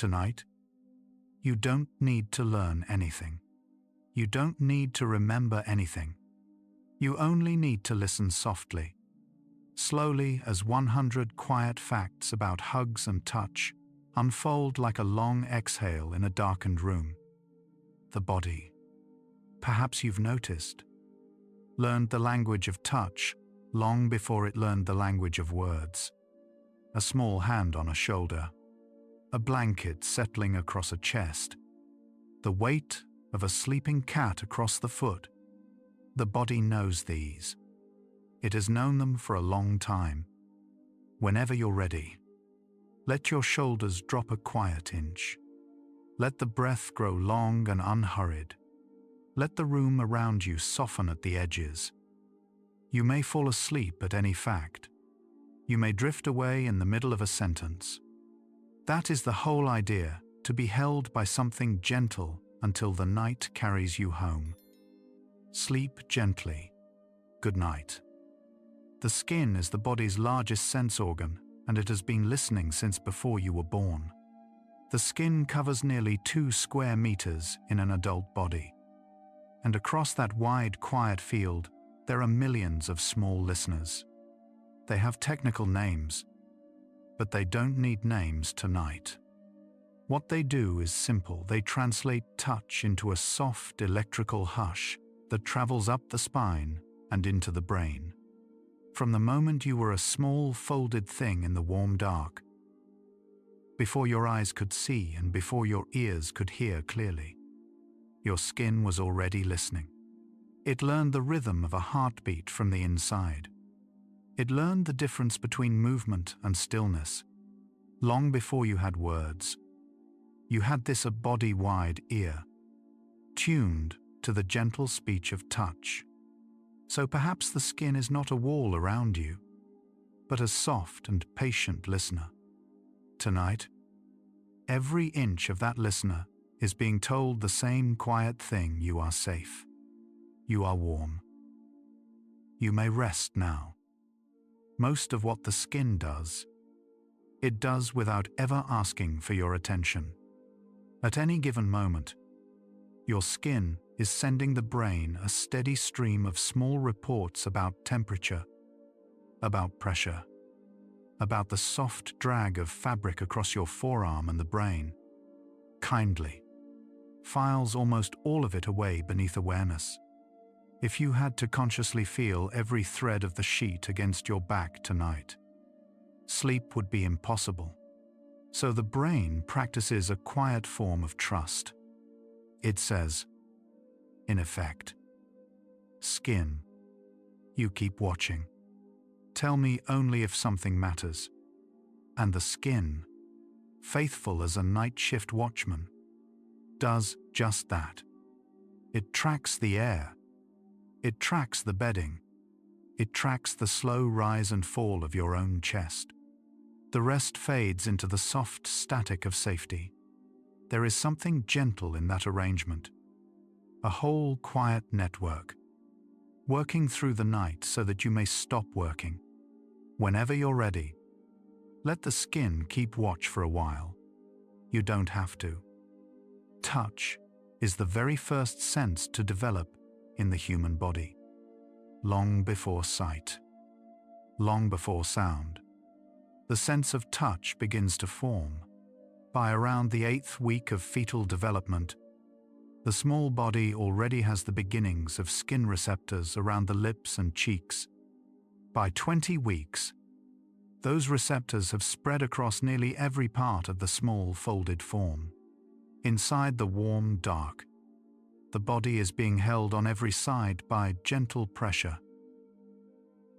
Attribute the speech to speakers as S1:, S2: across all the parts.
S1: Tonight, you don't need to learn anything. You don't need to remember anything. You only need to listen softly, slowly, as 100 quiet facts about hugs and touch unfold like a long exhale in a darkened room. The body, perhaps you've noticed, learned the language of touch long before it learned the language of words. A small hand on a shoulder, a blanket settling across a chest, the weight of a sleeping cat across the foot. The body knows these. It has known them for a long time. Whenever you're ready, let your shoulders drop a quiet inch. Let the breath grow long and unhurried. Let the room around you soften at the edges. You may fall asleep at any fact. You may drift away in the middle of a sentence. That is the whole idea, to be held by something gentle until the night carries you home. Sleep gently. Good night. The skin is the body's largest sense organ, and it has been listening since before you were born. The skin covers nearly 2 square meters in an adult body. And across that wide, quiet field, there are millions of small listeners. They have technical names, but they don't need names tonight. What they do is simple. They translate touch into a soft electrical hush that travels up the spine and into the brain. From the moment you were a small folded thing in the warm dark, before your eyes could see and before your ears could hear clearly, your skin was already listening. It learned the rhythm of a heartbeat from the inside. It learned the difference between movement and stillness. Long before you had words, you had this body-wide ear, tuned to the gentle speech of touch. So perhaps the skin is not a wall around you, but a soft and patient listener. Tonight, every inch of that listener is being told the same quiet thing: you are safe. You are warm. You may rest now. Most of what the skin does, it does without ever asking for your attention. At any given moment, your skin is sending the brain a steady stream of small reports about temperature, about pressure, about the soft drag of fabric across your forearm and the brain. Kindly files almost all of it away beneath awareness. If you had to consciously feel every thread of the sheet against your back tonight, sleep would be impossible. So the brain practices a quiet form of trust. It says, in effect, skin, you keep watching. Tell me only if something matters. And the skin, faithful as a night shift watchman, does just that. It tracks the air. It tracks the bedding. It tracks the slow rise and fall of your own chest. The rest fades into the soft static of safety. There is something gentle in that arrangement. A whole quiet network, working through the night so that you may stop working. Whenever you're ready, let the skin keep watch for a while. You don't have to. Touch is the very first sense to develop in the human body. Long before sight, long before sound, the sense of touch begins to form. By around the 8th week of fetal development, the small body already has the beginnings of skin receptors around the lips and cheeks. By 20 weeks, those receptors have spread across nearly every part of the small folded form. Inside the warm dark, the body is being held on every side by gentle pressure.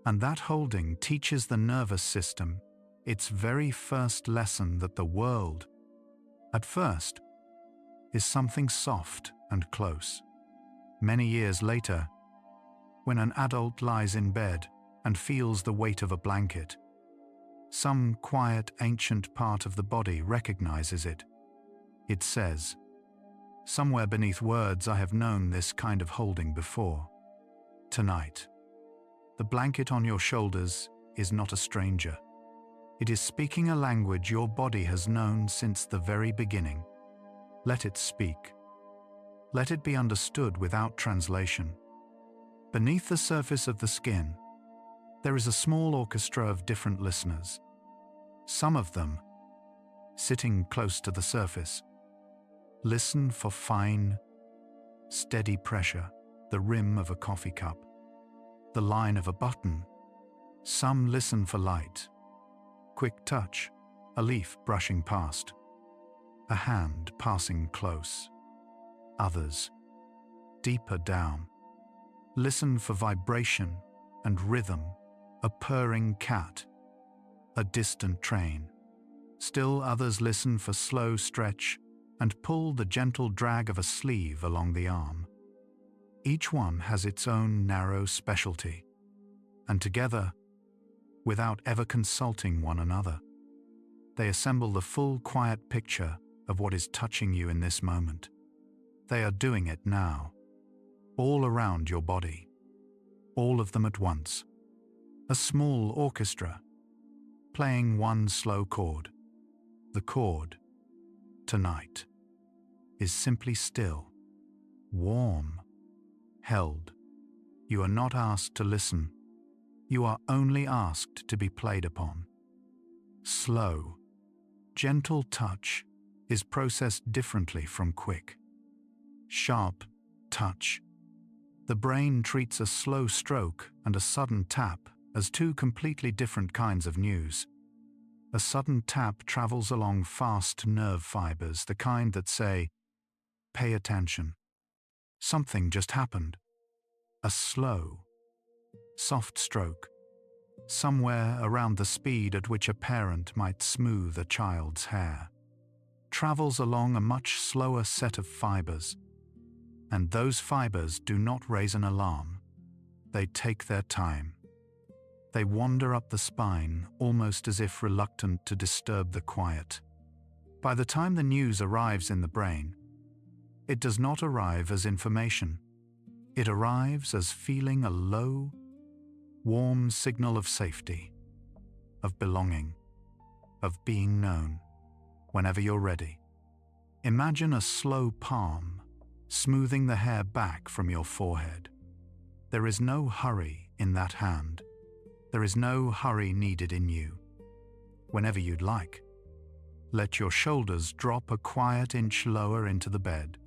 S1: And that holding teaches the nervous system its very first lesson that the world, at first, is something soft and close. Many years later, when an adult lies in bed and feels the weight of a blanket, some quiet, ancient part of the body recognizes it. It says, "Somewhere beneath words I have known this kind of holding before." Tonight, the blanket on your shoulders is not a stranger. It is speaking a language your body has known since the very beginning. Let it speak. Let it be understood without translation. Beneath the surface of the skin, there is a small orchestra of different listeners. Some of them, sitting close to the surface, listen for fine, steady pressure, the rim of a coffee cup, the line of a button. Some listen for light, quick touch, a leaf brushing past, a hand passing close. Others, deeper down, listen for vibration and rhythm, a purring cat, a distant train. Still others listen for slow stretch and pull the gentle drag of a sleeve along the arm. Each one has its own narrow specialty, and together, without ever consulting one another, they assemble the full quiet picture of what is touching you in this moment. They are doing it now, all around your body, all of them at once. A small orchestra, playing one slow chord. The chord, tonight, is simply still, warm, held. You are not asked to listen. You are only asked to be played upon. Slow, gentle touch is processed differently from quick, sharp touch. The brain treats a slow stroke and a sudden tap as two completely different kinds of news. A sudden tap travels along fast nerve fibers, the kind that say, "Pay attention. Something just happened." A slow, soft stroke, somewhere around the speed at which a parent might smooth a child's hair, travels along a much slower set of fibers. And those fibers do not raise an alarm. They take their time. They wander up the spine, almost as if reluctant to disturb the quiet. By the time the news arrives in the brain, it does not arrive as information. It arrives as feeling a low, warm signal of safety, of belonging, of being known. Whenever you're ready, imagine a slow palm smoothing the hair back from your forehead. There is no hurry in that hand. There is no hurry needed in you. Whenever you'd like, let your shoulders drop a quiet inch lower into the bed.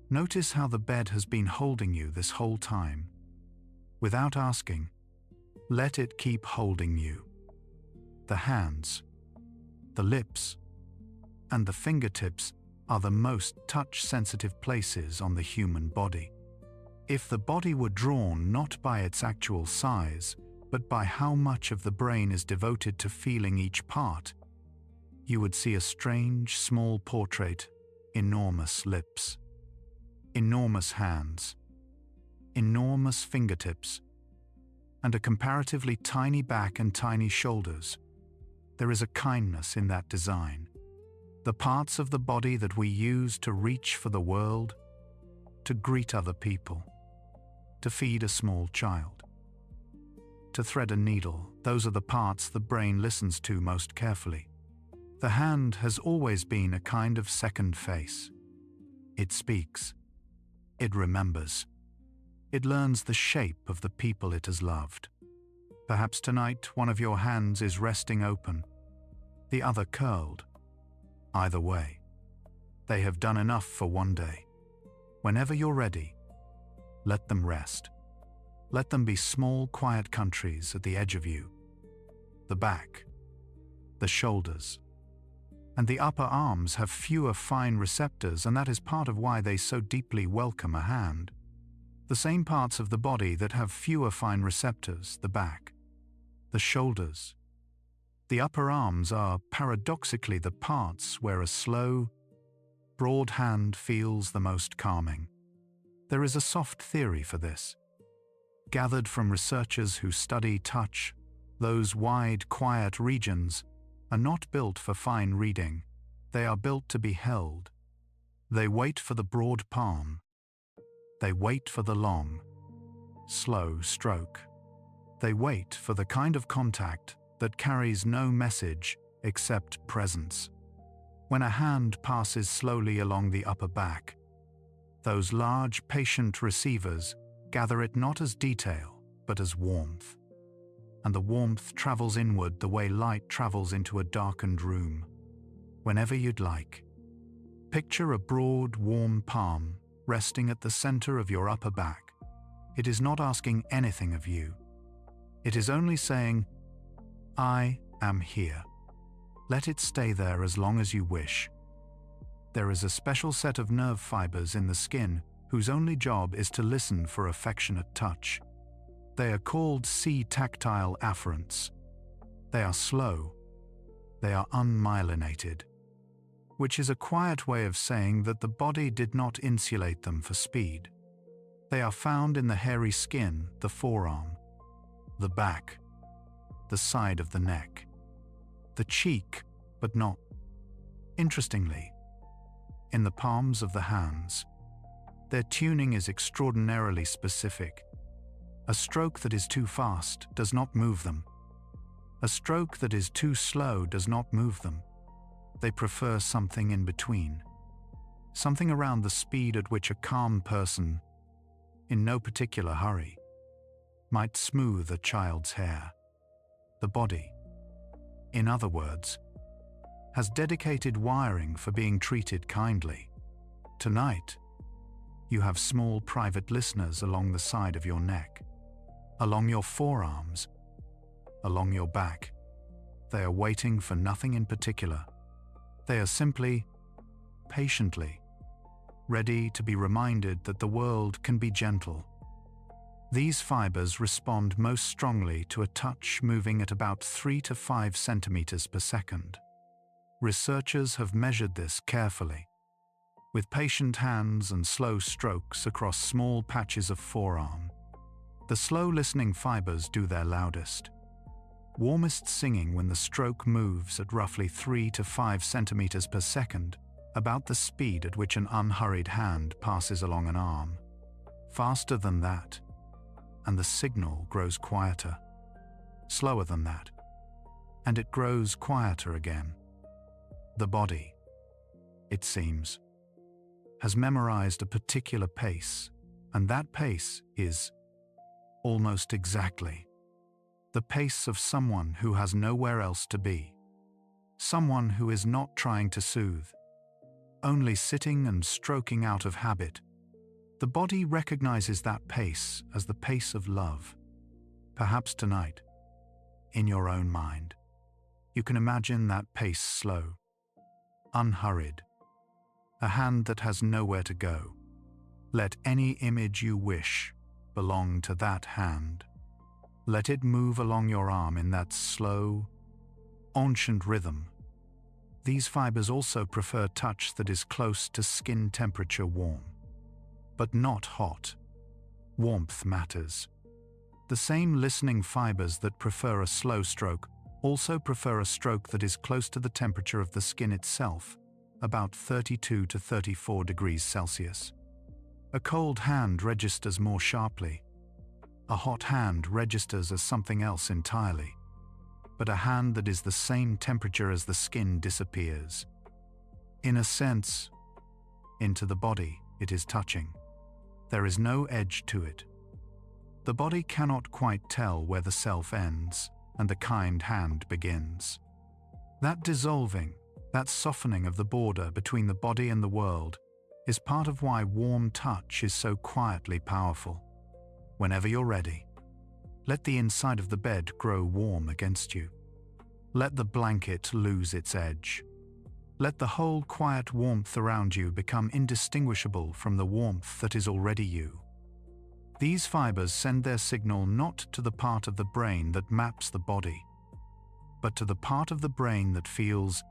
S1: Notice how the bed has been holding you this whole time. Without asking, let it keep holding you. The hands, the lips, and the fingertips are the most touch-sensitive places on the human body. If the body were drawn not by its actual size, but by how much of the brain is devoted to feeling each part, you would see a strange, small portrait, enormous lips, enormous hands, enormous fingertips, and a comparatively tiny back and tiny shoulders. There is a kindness in that design. The parts of the body that we use to reach for the world, to greet other people, to feed a small child, to thread a needle, those are the parts the brain listens to most carefully. The hand has always been a kind of second face. It speaks. It remembers. It learns the shape of the people it has loved. Perhaps tonight one of your hands is resting open, the other curled. Either way, they have done enough for one day. Whenever you're ready, let them rest. Let them be small, quiet countries at the edge of you. The back, the shoulders, and the upper arms have fewer fine receptors, and that is part of why they so deeply welcome a hand. The same parts of the body that have fewer fine receptors, the back, the shoulders, the upper arms are paradoxically the parts where a slow, broad hand feels the most calming. There is a soft theory for this. Gathered from researchers who study touch, those wide, quiet regions are not built for fine reading. They are built to be held. They wait for the broad palm. They wait for the long, slow stroke. They wait for the kind of contact that carries no message except presence. When a hand passes slowly along the upper back, those large, patient receivers gather it not as detail, but as warmth. And the warmth travels inward the way light travels into a darkened room. Whenever you'd like, picture a broad, warm palm resting at the center of your upper back. It is not asking anything of you. It is only saying, "I am here." Let it stay there as long as you wish. There is a special set of nerve fibers in the skin whose only job is to listen for affectionate touch. They are called C-tactile afferents. They are slow. They are unmyelinated, which is a quiet way of saying that the body did not insulate them for speed. They are found in the hairy skin, the forearm, the back, the side of the neck, the cheek, but not. Interestingly, in the palms of the hands, their tuning is extraordinarily specific. A stroke that is too fast does not move them. A stroke that is too slow does not move them. They prefer something in between, something around the speed at which a calm person, in no particular hurry, might smooth a child's hair. The body, in other words, has dedicated wiring for being treated kindly. Tonight, you have small private listeners along the side of your neck, along your forearms, along your back. They are waiting for nothing in particular. They are simply, patiently, ready to be reminded that the world can be gentle. These fibers respond most strongly to a touch moving at about 3 to 5 centimeters per second. Researchers have measured this carefully, with patient hands and slow strokes across small patches of forearm. The slow listening fibers do their loudest, warmest singing when the stroke moves at roughly 3 to 5 centimeters per second, about the speed at which an unhurried hand passes along an arm. Faster than that, and the signal grows quieter. Slower than that, and it grows quieter again. The body, it seems, has memorized a particular pace, and that pace is, almost exactly, the pace of someone who has nowhere else to be. Someone who is not trying to soothe, only sitting and stroking out of habit. The body recognizes that pace as the pace of love. Perhaps tonight, in your own mind, you can imagine that pace slow, unhurried, a hand that has nowhere to go. Let any image you wish belong to that hand. Let it move along your arm in that slow, ancient rhythm. These fibers also prefer touch that is close to skin temperature warm, but not hot. Warmth matters. The same listening fibers that prefer a slow stroke also prefer a stroke that is close to the temperature of the skin itself, about 32 to 34 degrees Celsius. A cold hand registers more sharply. A hot hand registers as something else entirely. But a hand that is the same temperature as the skin disappears. In a sense, into the body it is touching. There is no edge to it. The body cannot quite tell where the self ends and the kind hand begins. That dissolving, that softening of the border between the body and the world is part of why warm touch is so quietly powerful. Whenever you're ready, let the inside of the bed grow warm against you. Let the blanket lose its edge. Let the whole quiet warmth around you become indistinguishable from the warmth that is already you. These fibers send their signal not to the part of the brain that maps the body, but to the part of the brain that feels.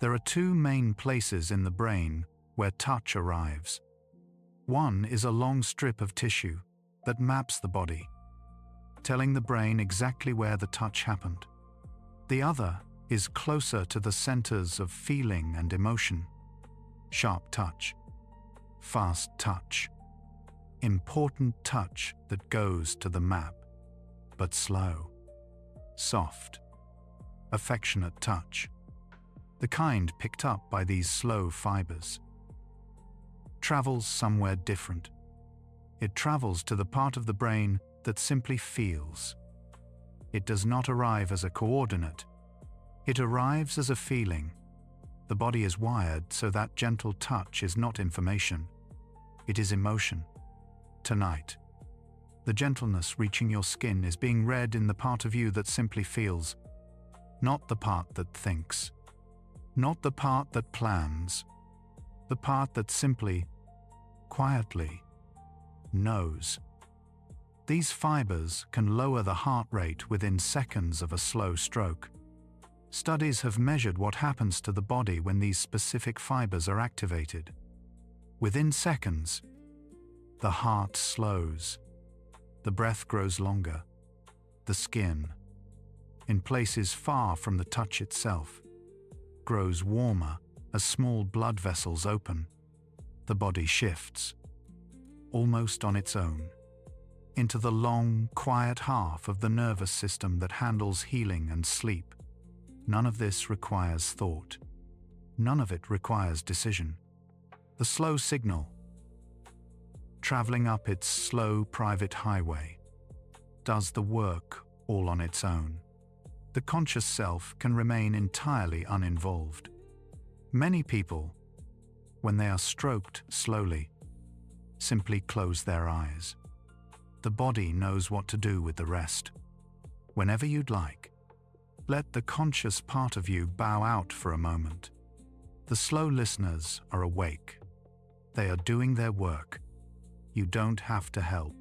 S1: There are two main places in the brain where touch arrives. One is a long strip of tissue that maps the body, telling the brain exactly where the touch happened. The other is closer to the centers of feeling and emotion. Sharp touch, fast touch, important touch that goes to the map, but slow, soft, affectionate touch, the kind picked up by these slow fibers, travels somewhere different. It travels to the part of the brain that simply feels. It does not arrive as a coordinate. It arrives as a feeling. The body is wired so that gentle touch is not information. It is emotion. Tonight, the gentleness reaching your skin is being read in the part of you that simply feels, not the part that thinks, not the part that plans, the part that simply, quietly, knows. These fibers can lower the heart rate within seconds of a slow stroke. Studies have measured what happens to the body when these specific fibers are activated. Within seconds, the heart slows, the breath grows longer, the skin, in places far from the touch itself, grows warmer as small blood vessels open. The body shifts, almost on its own, into the long, quiet half of the nervous system that handles healing and sleep. None of this requires thought. None of it requires decision. The slow signal, traveling up its slow private highway, does the work all on its own. The conscious self can remain entirely uninvolved. Many people, when they are stroked slowly, simply close their eyes. The body knows what to do with the rest. Whenever you'd like, let the conscious part of you bow out for a moment. The slow listeners are awake. They are doing their work. You don't have to help.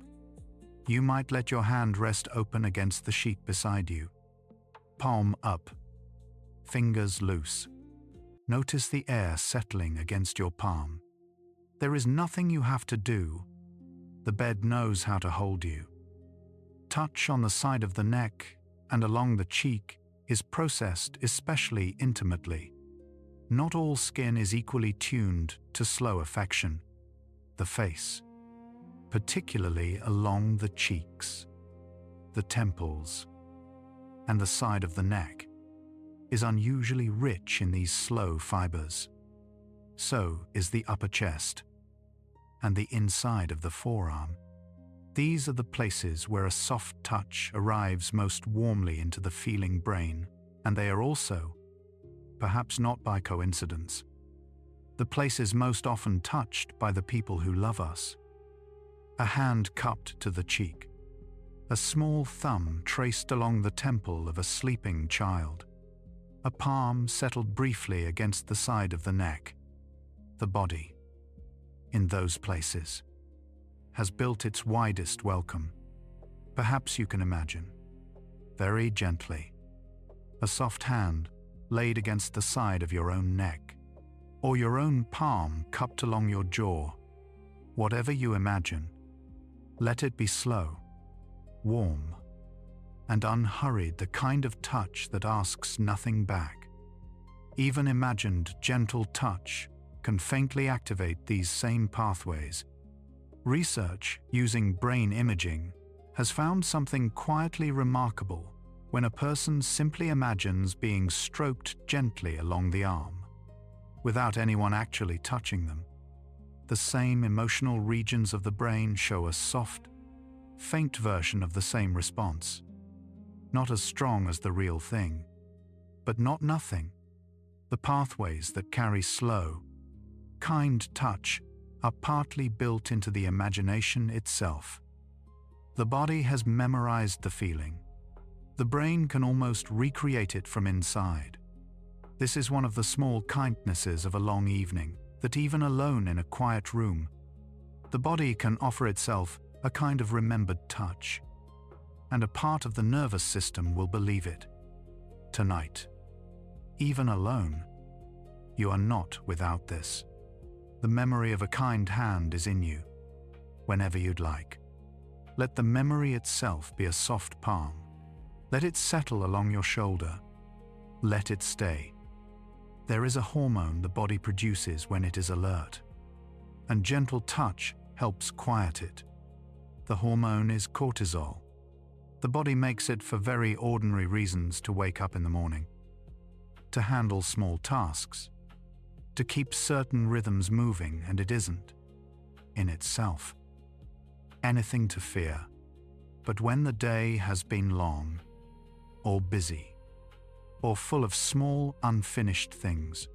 S1: You might let your hand rest open against the sheet beside you. Palm up, fingers loose. Notice the air settling against your palm. There is nothing you have to do. The bed knows how to hold you. Touch on the side of the neck and along the cheek is processed especially intimately. Not all skin is equally tuned to slow affection. The face, particularly along the cheeks, the temples, and the side of the neck, is unusually rich in these slow fibers. So is the upper chest and the inside of the forearm. These are the places where a soft touch arrives most warmly into the feeling brain, and they are also, perhaps not by coincidence, the places most often touched by the people who love us. A hand cupped to the cheek, a small thumb traced along the temple of a sleeping child, a palm settled briefly against the side of the neck. The body, in those places, has built its widest welcome. Perhaps you can imagine, very gently, a soft hand laid against the side of your own neck, or your own palm cupped along your jaw. Whatever you imagine, let it be slow, warm, and unhurried, the kind of touch that asks nothing back. Even imagined gentle touch can faintly activate these same pathways. Research using brain imaging has found something quietly remarkable when a person simply imagines being stroked gently along the arm, without anyone actually touching them. The same emotional regions of the brain show a soft, faint version of the same response. Not as strong as the real thing, but not nothing. The pathways that carry slow, kind touch are partly built into the imagination itself. The body has memorized the feeling. The brain can almost recreate it from inside. This is one of the small kindnesses of a long evening, that even alone in a quiet room, the body can offer itself a kind of remembered touch, and a part of the nervous system will believe it. Tonight, even alone, you are not without this. The memory of a kind hand is in you, whenever you'd like. Let the memory itself be a soft palm. Let it settle along your shoulder. Let it stay. There is a hormone the body produces when it is alert, and gentle touch helps quiet it. The hormone is cortisol. The body makes it for very ordinary reasons to wake up in the morning. to handle small tasks, to keep certain rhythms moving, and it isn't, in itself, anything to fear. But when the day has been long, or busy, or full of small, unfinished things,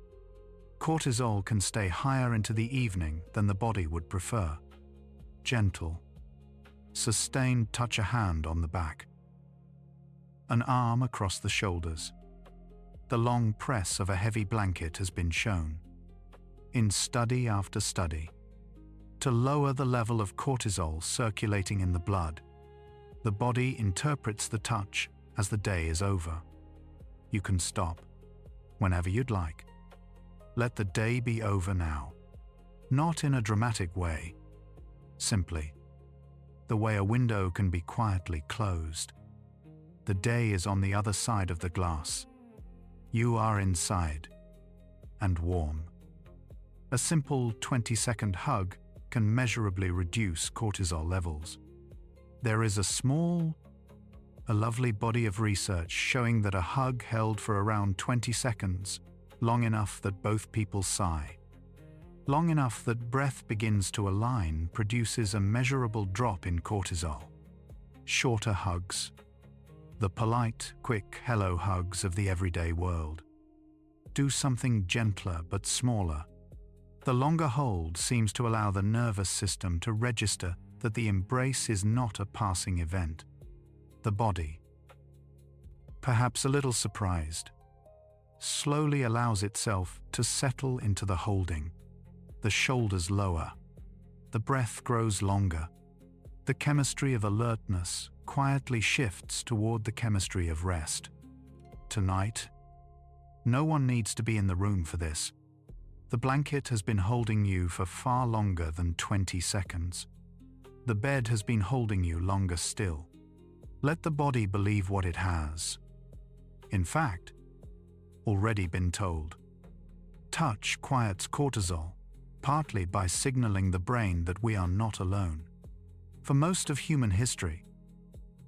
S1: cortisol can stay higher into the evening than the body would prefer. Gentle, sustained touch, a hand on the back, an arm across the shoulders. The long press of a heavy blanket has been shown, in study after study, to lower the level of cortisol circulating in the blood. The body interprets the touch as the day is over. You can stop whenever you'd like. Let the day be over now. Not in a dramatic way, simply the way a window can be quietly closed. The day is on the other side of the glass. You are inside and warm. A simple 20-second hug can measurably reduce cortisol levels. There is a lovely body of research showing that a hug held for around 20 seconds, long enough that both people sigh, long enough that breath begins to align, produces a measurable drop in cortisol. Shorter hugs, the polite, quick hello hugs of the everyday world, do something gentler but smaller. The longer hold seems to allow the nervous system to register that the embrace is not a passing event. The body, perhaps a little surprised, slowly allows itself to settle into the holding. The shoulders lower. The breath grows longer. The chemistry of alertness quietly shifts toward the chemistry of rest. Tonight, no one needs to be in the room for this. The blanket has been holding you for far longer than 20 seconds. The bed has been holding you longer still. Let the body believe what it has, in fact, already been told. Touch quiets cortisol, partly by signaling the brain that we are not alone. For most of human history,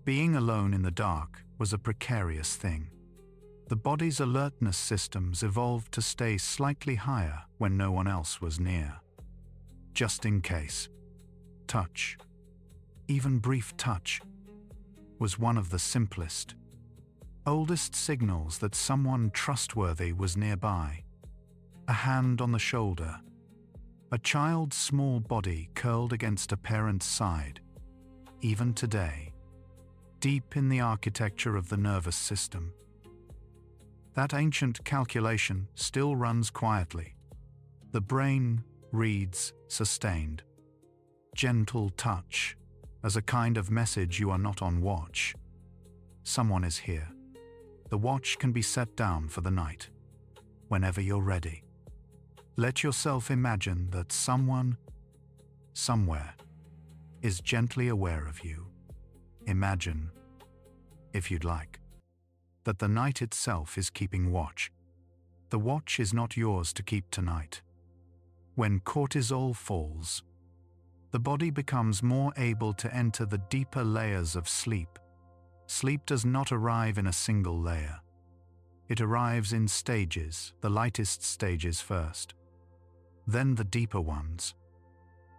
S1: being alone in the dark was a precarious thing. The body's alertness systems evolved to stay slightly higher when no one else was near. Just in case. Touch, even brief touch, was one of the simplest, oldest signals that someone trustworthy was nearby. A hand on the shoulder, a child's small body curled against a parent's side. Even today, deep in the architecture of the nervous system, that ancient calculation still runs quietly. The brain reads sustained, gentle touch as a kind of message you are not on watch. Someone is here. The watch can be set down for the night, whenever you're ready. Let yourself imagine that someone, somewhere, is gently aware of you. Imagine, if you'd like, that the night itself is keeping watch. The watch is not yours to keep tonight. When cortisol falls, the body becomes more able to enter the deeper layers of sleep. Sleep does not arrive in a single layer. It arrives in stages, the lightest stages first, then the deeper ones,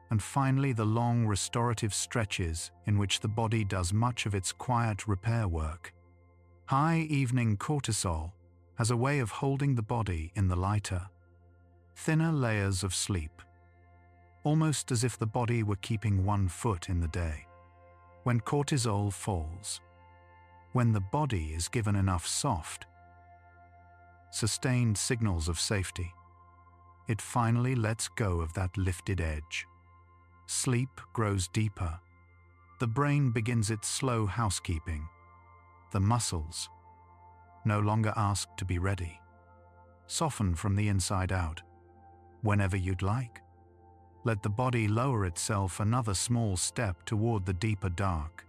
S1: and finally the long restorative stretches in which the body does much of its quiet repair work. High evening cortisol has a way of holding the body in the lighter, thinner layers of sleep, almost as if the body were keeping one foot in the day. When cortisol falls, when the body is given enough soft, sustained signals of safety, it finally lets go of that lifted edge. Sleep grows deeper. The brain begins its slow housekeeping. The muscles, no longer asked to be ready, soften from the inside out. Whenever you'd like, let the body lower itself another small step toward the deeper dark.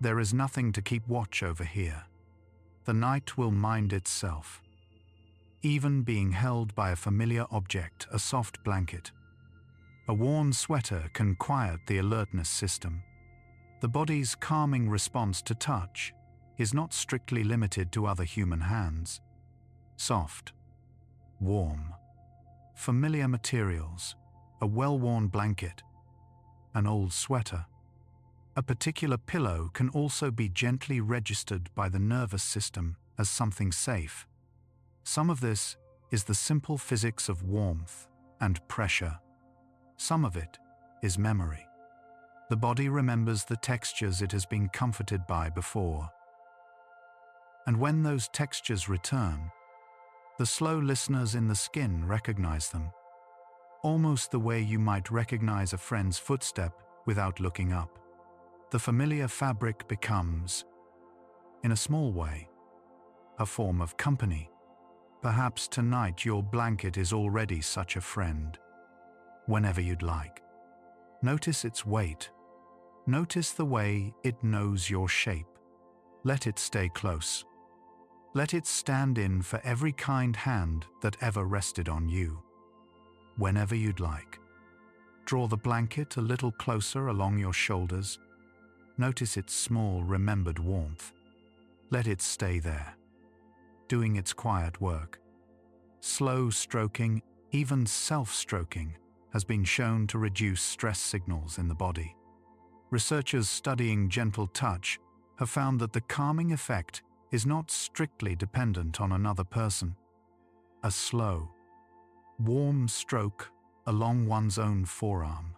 S1: There is nothing to keep watch over here. The night will mind itself. Even being held by a familiar object, a soft blanket, a worn sweater can quiet the alertness system. The body's calming response to touch is not strictly limited to other human hands. Soft, warm, familiar materials, a well-worn blanket, an old sweater. A particular pillow can also be gently registered by the nervous system as something safe. Some of this is the simple physics of warmth and pressure. Some of it is memory. The body remembers the textures it has been comforted by before. And when those textures return, the slow listeners in the skin recognize them, almost the way you might recognize a friend's footstep without looking up. The familiar fabric becomes, in a small way, a form of company. Perhaps tonight your blanket is already such a friend. Whenever you'd like. Notice its weight. Notice the way it knows your shape. Let it stay close. Let it stand in for every kind hand that ever rested on you. Whenever you'd like. Draw the blanket a little closer along your shoulders. Notice its small, remembered warmth. Let it stay there, doing its quiet work. Slow stroking, even self-stroking, has been shown to reduce stress signals in the body. Researchers studying gentle touch have found that the calming effect is not strictly dependent on another person. A slow, warm stroke along one's own forearm,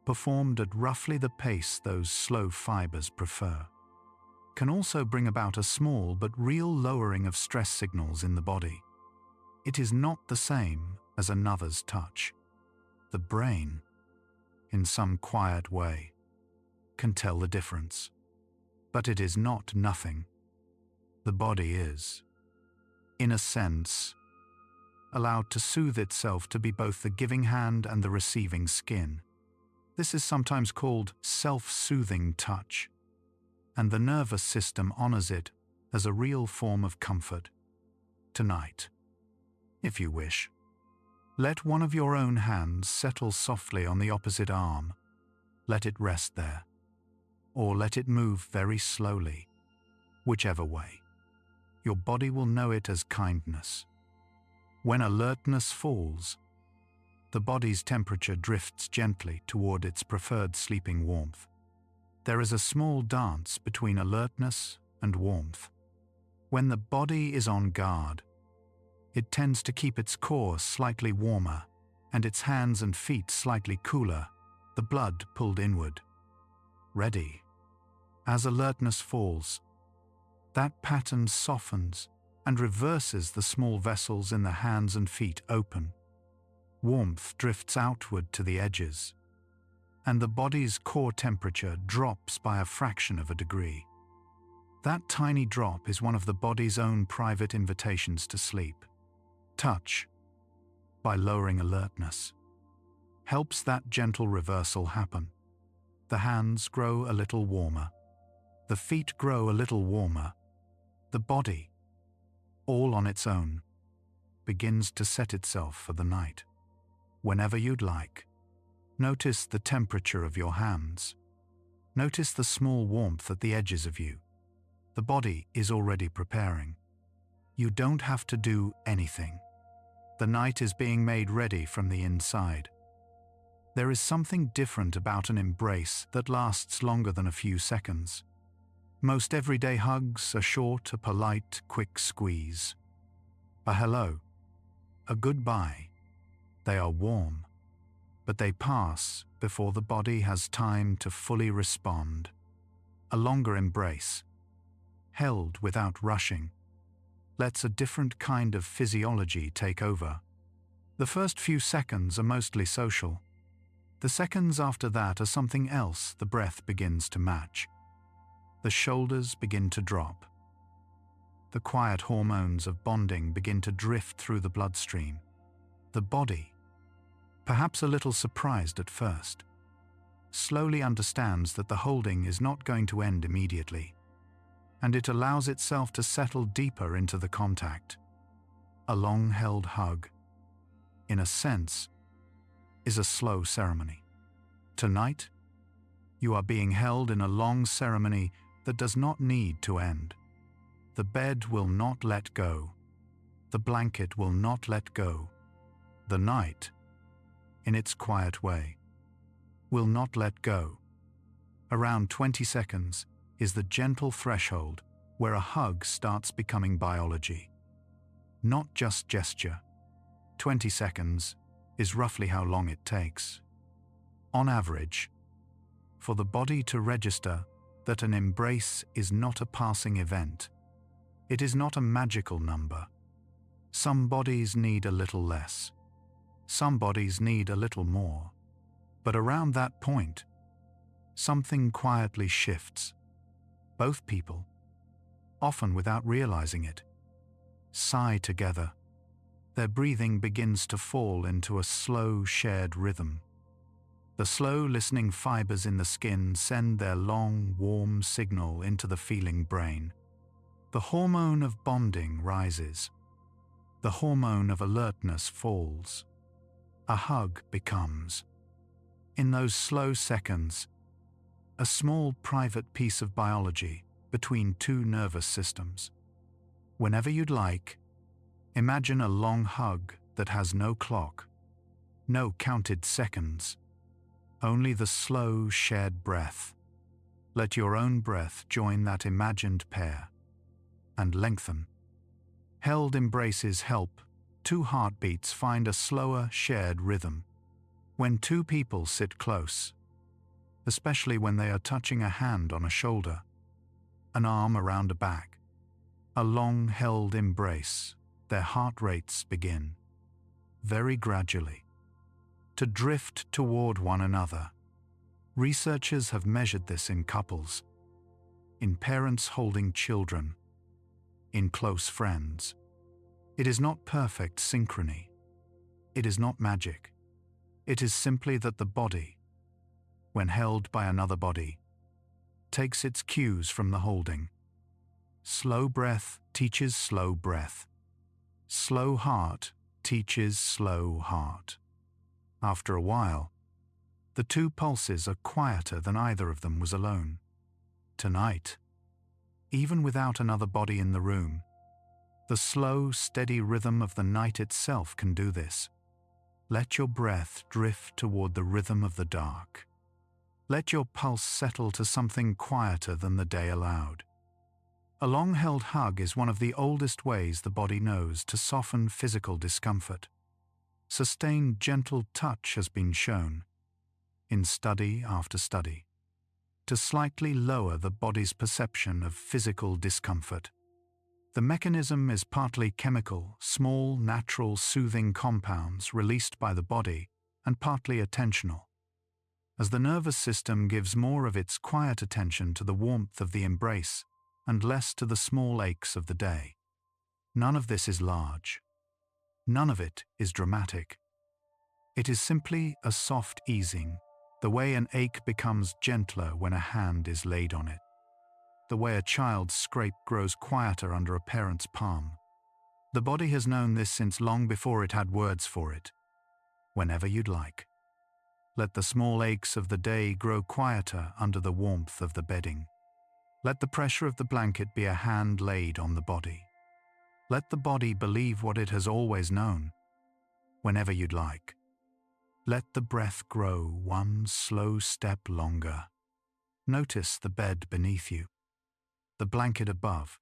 S1: performed at roughly the pace those slow fibers prefer, can also bring about a small but real lowering of stress signals in the body. It is not the same as another's touch. The brain, in some quiet way, can tell the difference. But it is not nothing. The body is, in a sense, allowed to soothe itself to be both the giving hand and the receiving skin. This is sometimes called self-soothing touch, and the nervous system honors it as a real form of comfort. Tonight, if you wish, let one of your own hands settle softly on the opposite arm. Let it rest there, or let it move very slowly, whichever way. Your body will know it as kindness. When alertness falls, the body's temperature drifts gently toward its preferred sleeping warmth. There is a small dance between alertness and warmth. When the body is on guard, it tends to keep its core slightly warmer and its hands and feet slightly cooler, the blood pulled inward. Ready. As alertness falls, that pattern softens and reverses. The small vessels in the hands and feet open. Warmth drifts outward to the edges, and the body's core temperature drops by a fraction of a degree. That tiny drop is one of the body's own private invitations to sleep. Touch, by lowering alertness, helps that gentle reversal happen. The hands grow a little warmer. The feet grow a little warmer. The body, all on its own, begins to set itself for the night. Whenever you'd like, notice the temperature of your hands. Notice the small warmth at the edges of you. The body is already preparing. You don't have to do anything. The night is being made ready from the inside. There is something different about an embrace that lasts longer than a few seconds. Most everyday hugs are short, a polite, quick squeeze. A hello, a goodbye. They are warm, but they pass before the body has time to fully respond. A longer embrace, held without rushing, lets a different kind of physiology take over. The first few seconds are mostly social. The seconds after that are something else. The breath begins to match. The shoulders begin to drop. The quiet hormones of bonding begin to drift through the bloodstream. The body, perhaps a little surprised at first, slowly understands that the holding is not going to end immediately, and it allows itself to settle deeper into the contact. A long-held hug, in a sense, is a slow ceremony. Tonight, you are being held in a long ceremony that does not need to end. The bed will not let go. the blanket will not let go. The night, in its quiet way, will not let go. Around 20 seconds is the gentle threshold where a hug starts becoming biology, not just gesture. 20 seconds is roughly how long it takes, on average, for the body to register that an embrace is not a passing event. It is not a magical number. Some bodies need a little less. Some bodies need a little more. But around that point, something quietly shifts. Both people, often without realizing it, sigh together. Their breathing begins to fall into a slow, shared rhythm. The slow, listening fibers in the skin send their long, warm signal into the feeling brain. The hormone of bonding rises. The hormone of alertness falls. A hug becomes, in those slow seconds, a small private piece of biology between two nervous systems. Whenever you'd like, imagine a long hug that has no clock, no counted seconds, only the slow, shared breath. Let your own breath join that imagined pair and lengthen. Held embraces help two heartbeats find a slower, shared rhythm. When two people sit close, especially when they are touching a hand on a shoulder, an arm around a back, a long-held embrace, their heart rates begin, very gradually, to drift toward one another. Researchers have measured this in couples, in parents holding children, in close friends. It is not perfect synchrony. It is not magic. It is simply that the body, when held by another body, takes its cues from the holding. Slow breath teaches slow breath. Slow heart teaches slow heart. After a while, the two pulses are quieter than either of them was alone. Tonight, even without another body in the room, the slow, steady rhythm of the night itself can do this. Let your breath drift toward the rhythm of the dark. Let your pulse settle to something quieter than the day allowed. A long-held hug is one of the oldest ways the body knows to soften physical discomfort. Sustained, gentle touch has been shown, in study after study, to slightly lower the body's perception of physical discomfort. The mechanism is partly chemical, small, natural, soothing compounds released by the body, and partly attentional, as the nervous system gives more of its quiet attention to the warmth of the embrace and less to the small aches of the day. None of this is large. None of it is dramatic. It is simply a soft easing, the way an ache becomes gentler when a hand is laid on it. The way a child's scrape grows quieter under a parent's palm. The body has known this since long before it had words for it. Whenever you'd like, let the small aches of the day grow quieter under the warmth of the bedding. Let the pressure of the blanket be a hand laid on the body. Let the body believe what it has always known. Whenever you'd like, let the breath grow one slow step longer. Notice the bed beneath you, the blanket above.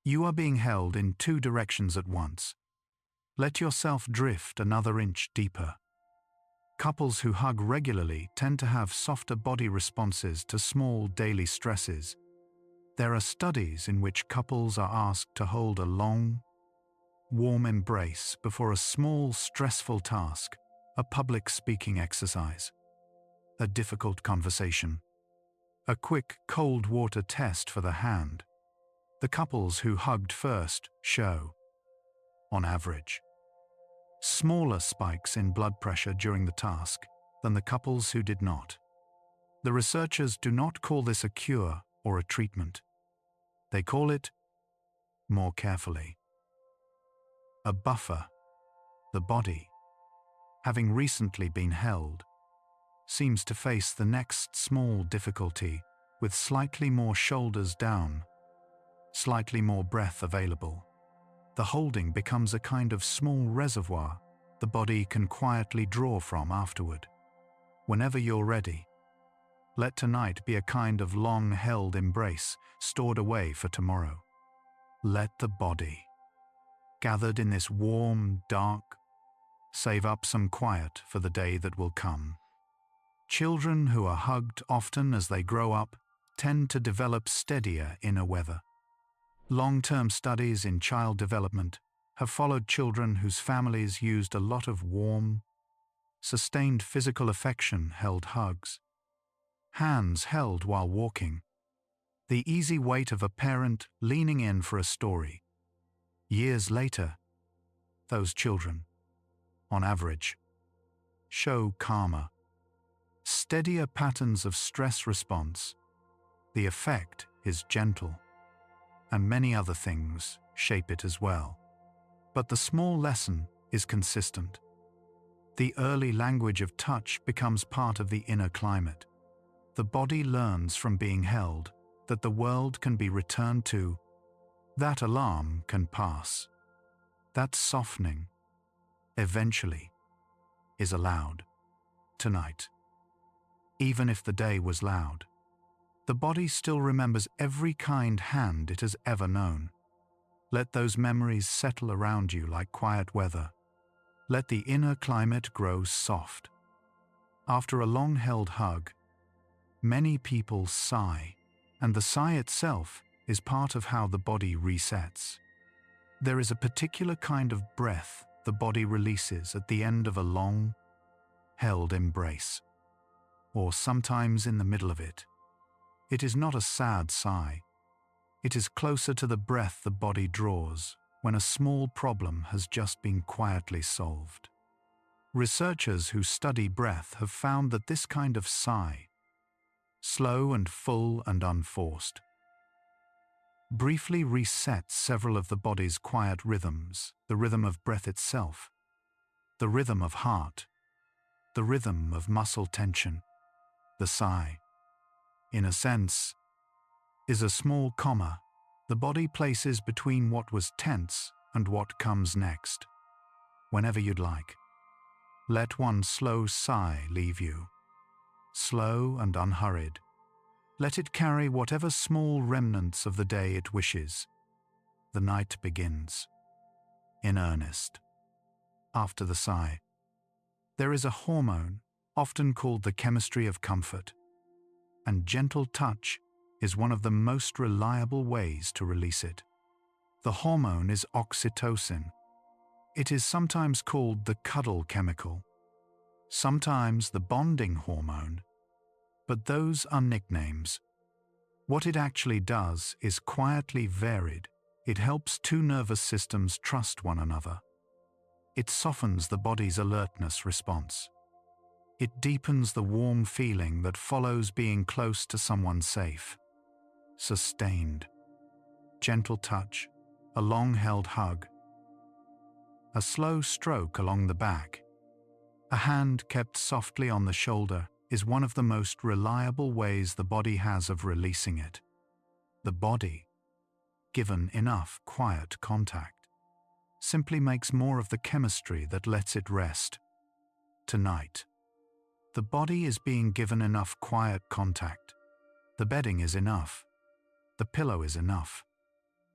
S1: You are being held in two directions at once. Let yourself drift another inch deeper. Couples who hug regularly tend to have softer body responses to small daily stresses. There are studies in which couples are asked to hold a long, warm embrace before a small, stressful task, a public speaking exercise, a difficult conversation, a quick cold water test for the hand. The couples who hugged first show, on average, smaller spikes in blood pressure during the task than the couples who did not. The researchers do not call this a cure or a treatment. They call it, more carefully, a buffer. The body, having recently been held, seems to face the next small difficulty with slightly more shoulders down, slightly more breath available. The holding becomes a kind of small reservoir the body can quietly draw from afterward. Whenever you're ready, let tonight be a kind of long-held embrace stored away for tomorrow. Let the body, gathered in this warm, dark, save up some quiet for the day that will come. Children who are hugged often as they grow up tend to develop steadier inner weather. Long-term studies in child development have followed children whose families used a lot of warm, sustained physical affection-held hugs, hands held while walking, the easy weight of a parent leaning in for a story. Years later, those children, on average, show calmer, steadier patterns of stress response. The effect is gentle, and many other things shape it as well. But the small lesson is consistent. The early language of touch becomes part of the inner climate. The body learns from being held that the world can be returned to, that alarm can pass, that softening, eventually, is allowed. Tonight, even if the day was loud, the body still remembers every kind hand it has ever known. Let those memories settle around you like quiet weather. Let the inner climate grow soft. After a long-held hug, many people sigh, and the sigh itself is part of how the body resets. There is a particular kind of breath the body releases at the end of a long, held embrace, or sometimes in the middle of it. It is not a sad sigh. It is closer to the breath the body draws when a small problem has just been quietly solved. Researchers who study breath have found that this kind of sigh, slow and full and unforced, briefly resets several of the body's quiet rhythms, the rhythm of breath itself, the rhythm of heart, the rhythm of muscle tension. The sigh, in a sense, is a small comma the body places between what was tense and what comes next. Whenever you'd like, let one slow sigh leave you, slow and unhurried. Let it carry whatever small remnants of the day it wishes. The night begins, in earnest. After the sigh, there is a hormone, often called the chemistry of comfort, and gentle touch is one of the most reliable ways to release it. The hormone is oxytocin. It is sometimes called the cuddle chemical, sometimes the bonding hormone, but those are nicknames. What it actually does is quietly varied. It helps two nervous systems trust one another. It softens the body's alertness response. It deepens the warm feeling that follows being close to someone safe. Sustained, gentle touch, a long-held hug, a slow stroke along the back, a hand kept softly on the shoulder is one of the most reliable ways the body has of releasing it. The body, given enough quiet contact, simply makes more of the chemistry that lets it rest. Tonight, the body is being given enough quiet contact. The bedding is enough. The pillow is enough.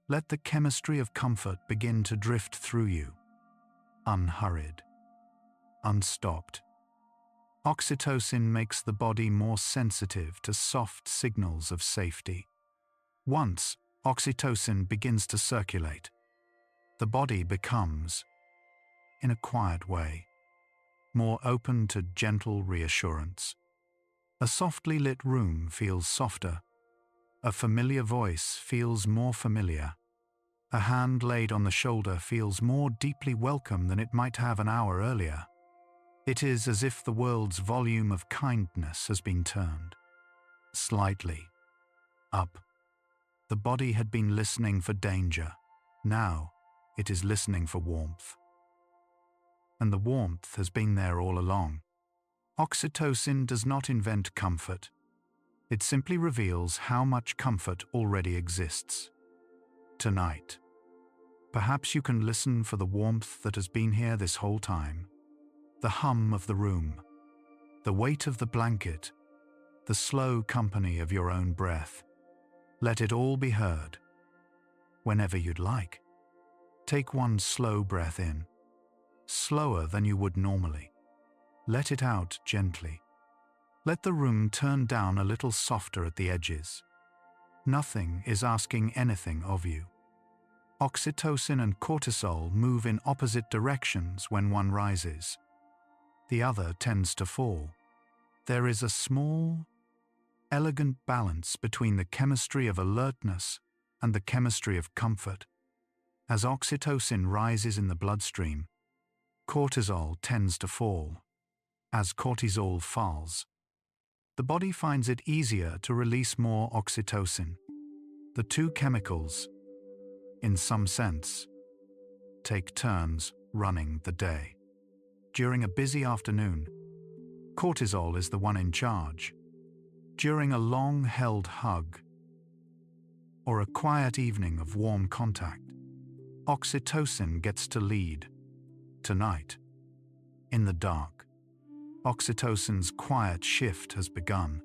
S1: Let the chemistry of comfort begin to drift through you, unhurried, unstopped. Oxytocin makes the body more sensitive to soft signals of safety. Once oxytocin begins to circulate, the body becomes, in a quiet way, more open to gentle reassurance. A softly lit room feels softer. A familiar voice feels more familiar. A hand laid on the shoulder feels more deeply welcome than it might have an hour earlier. It is as if the world's volume of kindness has been turned slightly up. The body had been listening for danger. Now it is listening for warmth. And the warmth has been there all along. Oxytocin does not invent comfort. It simply reveals how much comfort already exists. Tonight, Perhaps you can listen for the warmth that has been here this whole time, the hum of the room, the weight of the blanket, the slow company of your own breath. Let it all be heard. Whenever you'd like, take one slow breath in, slower than you would normally. Let it out gently. Let the room turn down a little softer at the edges. Nothing is asking anything of you. Oxytocin and cortisol move in opposite directions when one rises. The other tends to fall. There is a small, elegant balance between the chemistry of alertness and the chemistry of comfort. As oxytocin rises in the bloodstream, cortisol tends to fall. As cortisol falls, the body finds it easier to release more oxytocin. The two chemicals, in some sense, take turns running the day. During a busy afternoon, cortisol is the one in charge. During a long-held hug or a quiet evening of warm contact, oxytocin gets to lead. Tonight, in the dark, oxytocin's quiet shift has begun.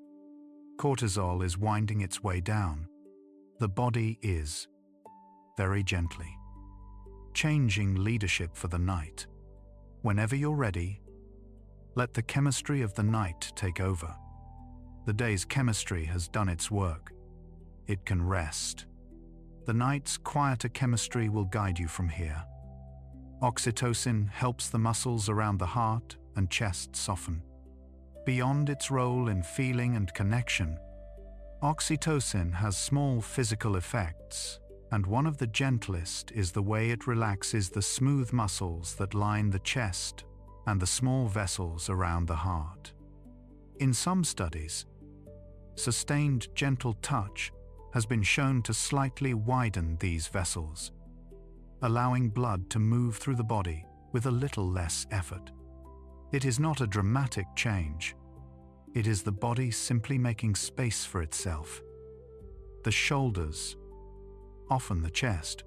S1: Cortisol is winding its way down. The body is, very gently, changing leadership for the night. Whenever you're ready, let the chemistry of the night take over. The day's chemistry has done its work. It can rest. The night's quieter chemistry will guide you from here. Oxytocin helps the muscles around the heart and chest soften. Beyond its role in feeling and connection, oxytocin has small physical effects, and one of the gentlest is the way it relaxes the smooth muscles that line the chest and the small vessels around the heart. In some studies, sustained gentle touch has been shown to slightly widen these vessels, allowing blood to move through the body with a little less effort. It is not a dramatic change. It is the body simply making space for itself. The shoulders, often the chest,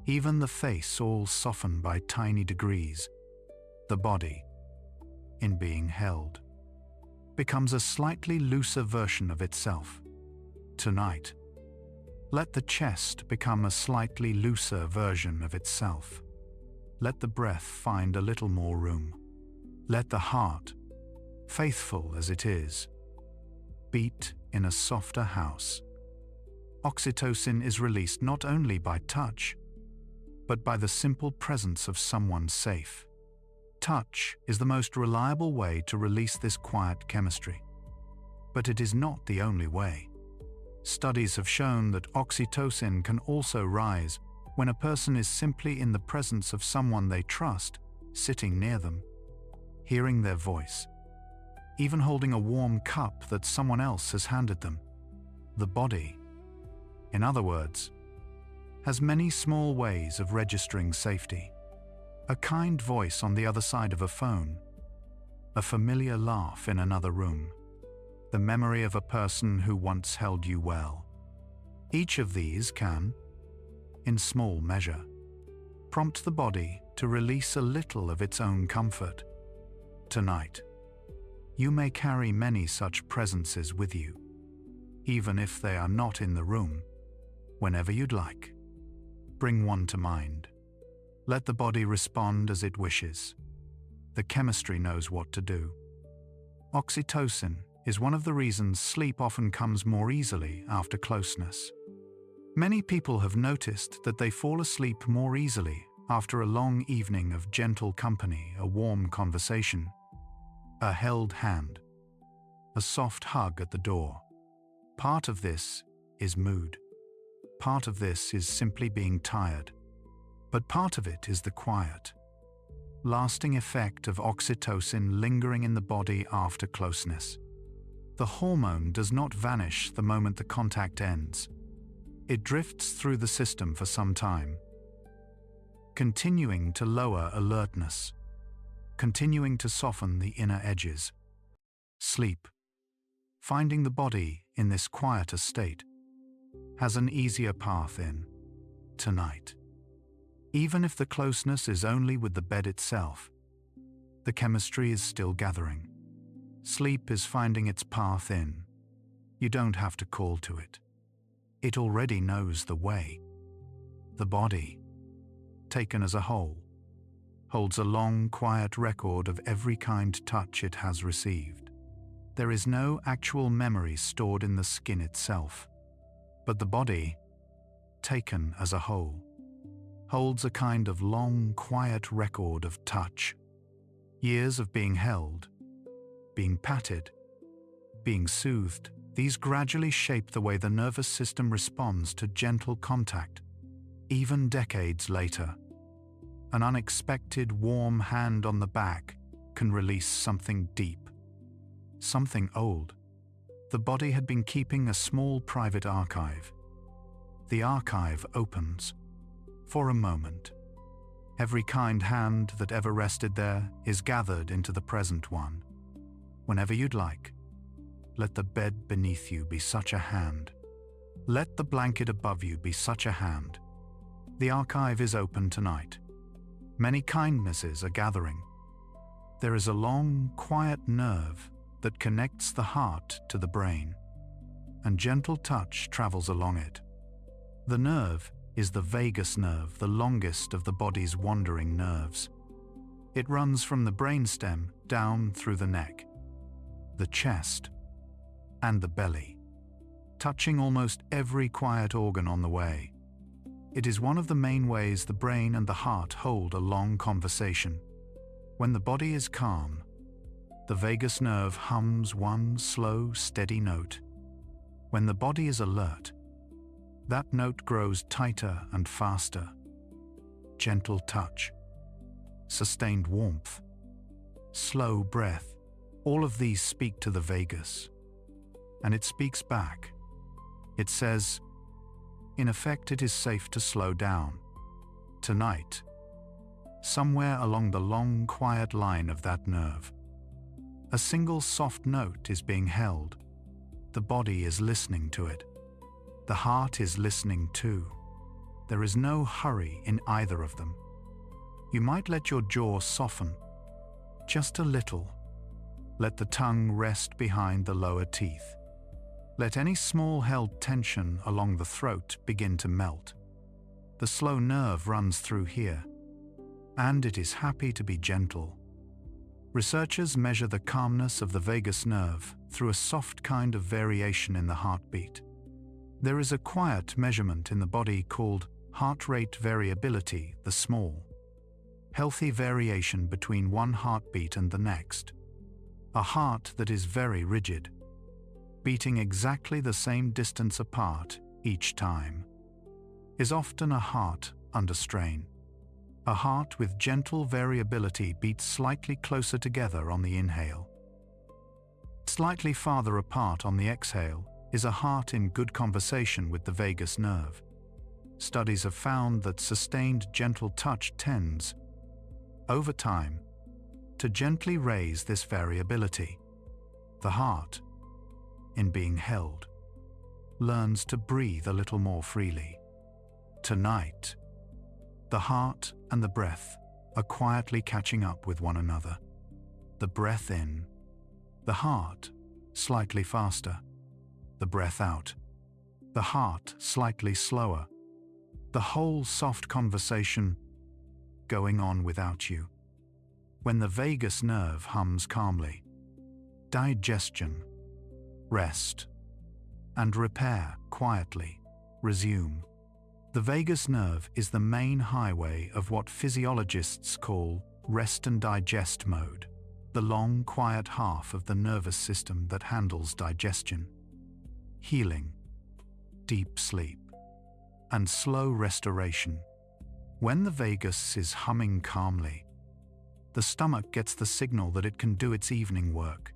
S1: even the face all soften by tiny degrees. The body, in being held, becomes a slightly looser version of itself. Tonight, let the chest become a slightly looser version of itself. Let the breath find a little more room. Let the heart, faithful as it is, beat in a softer house. Oxytocin is released not only by touch, but by the simple presence of someone safe. Touch is the most reliable way to release this quiet chemistry. But it is not the only way. Studies have shown that oxytocin can also rise when a person is simply in the presence of someone they trust, sitting near them, hearing their voice, even holding a warm cup that someone else has handed them. The body, in other words, has many small ways of registering safety. A kind voice on the other side of a phone, a familiar laugh in another room, the memory of a person who once held you well. Each of these can, in small measure, prompt the body to release a little of its own comfort. Tonight, you may carry many such presences with you, even if they are not in the room. Whenever you'd like, bring one to mind. Let the body respond as it wishes. The chemistry knows what to do. Oxytocin is one of the reasons sleep often comes more easily after closeness. Many people have noticed that they fall asleep more easily after a long evening of gentle company, a warm conversation, a held hand, a soft hug at the door. Part of this is mood. Part of this is simply being tired. But part of it is the quiet, lasting effect of oxytocin lingering in the body after closeness. The hormone does not vanish the moment the contact ends. It drifts through the system for some time, continuing to lower alertness, continuing to soften the inner edges. Sleep, finding the body in this quieter state, has an easier path in. Tonight, Even if the closeness is only with the bed itself, the chemistry is still gathering. Sleep is finding its path in. You don't have to call to it. It already knows the way. The body, taken as a whole, holds a long, quiet record of every kind touch it has received. There is no actual memory stored in the skin itself, but the body, taken as a whole, holds a kind of long, quiet record of touch. Years of being held, being patted, being soothed. These gradually shape the way the nervous system responds to gentle contact. Even decades later, an unexpected warm hand on the back can release something deep, something old. The body had been keeping a small private archive. The archive opens. For a moment, every kind hand that ever rested there is gathered into the present one. Whenever you'd like, let the bed beneath you be such a hand. Let the blanket above you be such a hand. The archive is open tonight. Many kindnesses are gathering. There is a long, quiet nerve that connects the heart to the brain, and gentle touch travels along it. The nerve is the vagus nerve, the longest of the body's wandering nerves. It runs from the brainstem down through the neck, the chest, and the belly, touching almost every quiet organ on the way. It is one of the main ways the brain and the heart hold a long conversation. When the body is calm, the vagus nerve hums one slow, steady note. When the body is alert, that note grows tighter and faster. Gentle touch, sustained warmth, slow breath, all of these speak to the vagus. And it speaks back. It says, in effect, it is safe to slow down. Tonight, somewhere along the long, quiet line of that nerve, a single soft note is being held. The body is listening to it. The heart is listening too. There is no hurry in either of them. You might let your jaw soften, just a little. Let the tongue rest behind the lower teeth. Let any small held tension along the throat begin to melt. The slow nerve runs through here, and it is happy to be gentle. Researchers measure the calmness of the vagus nerve through a soft kind of variation in the heartbeat. There is a quiet measurement in the body called heart rate variability, the small, healthy variation between one heartbeat and the next. A heart that is very rigid, beating exactly the same distance apart each time, is often a heart under strain. A heart with gentle variability beats slightly closer together on the inhale. Slightly farther apart on the exhale is a heart in good conversation with the vagus nerve. Studies have found that sustained gentle touch tends, over time, to gently raise this variability. The heart, in being held, learns to breathe a little more freely. Tonight, the heart and the breath are quietly catching up with one another. The breath in, the heart slightly faster. The breath out, the heart slightly slower. The whole soft conversation going on without you. When the vagus nerve hums calmly, digestion, rest, and repair quietly resume. The vagus nerve is the main highway of what physiologists call rest and digest mode, the long, quiet half of the nervous system that handles digestion, healing, deep sleep, and slow restoration. When the vagus is humming calmly, the stomach gets the signal that it can do its evening work.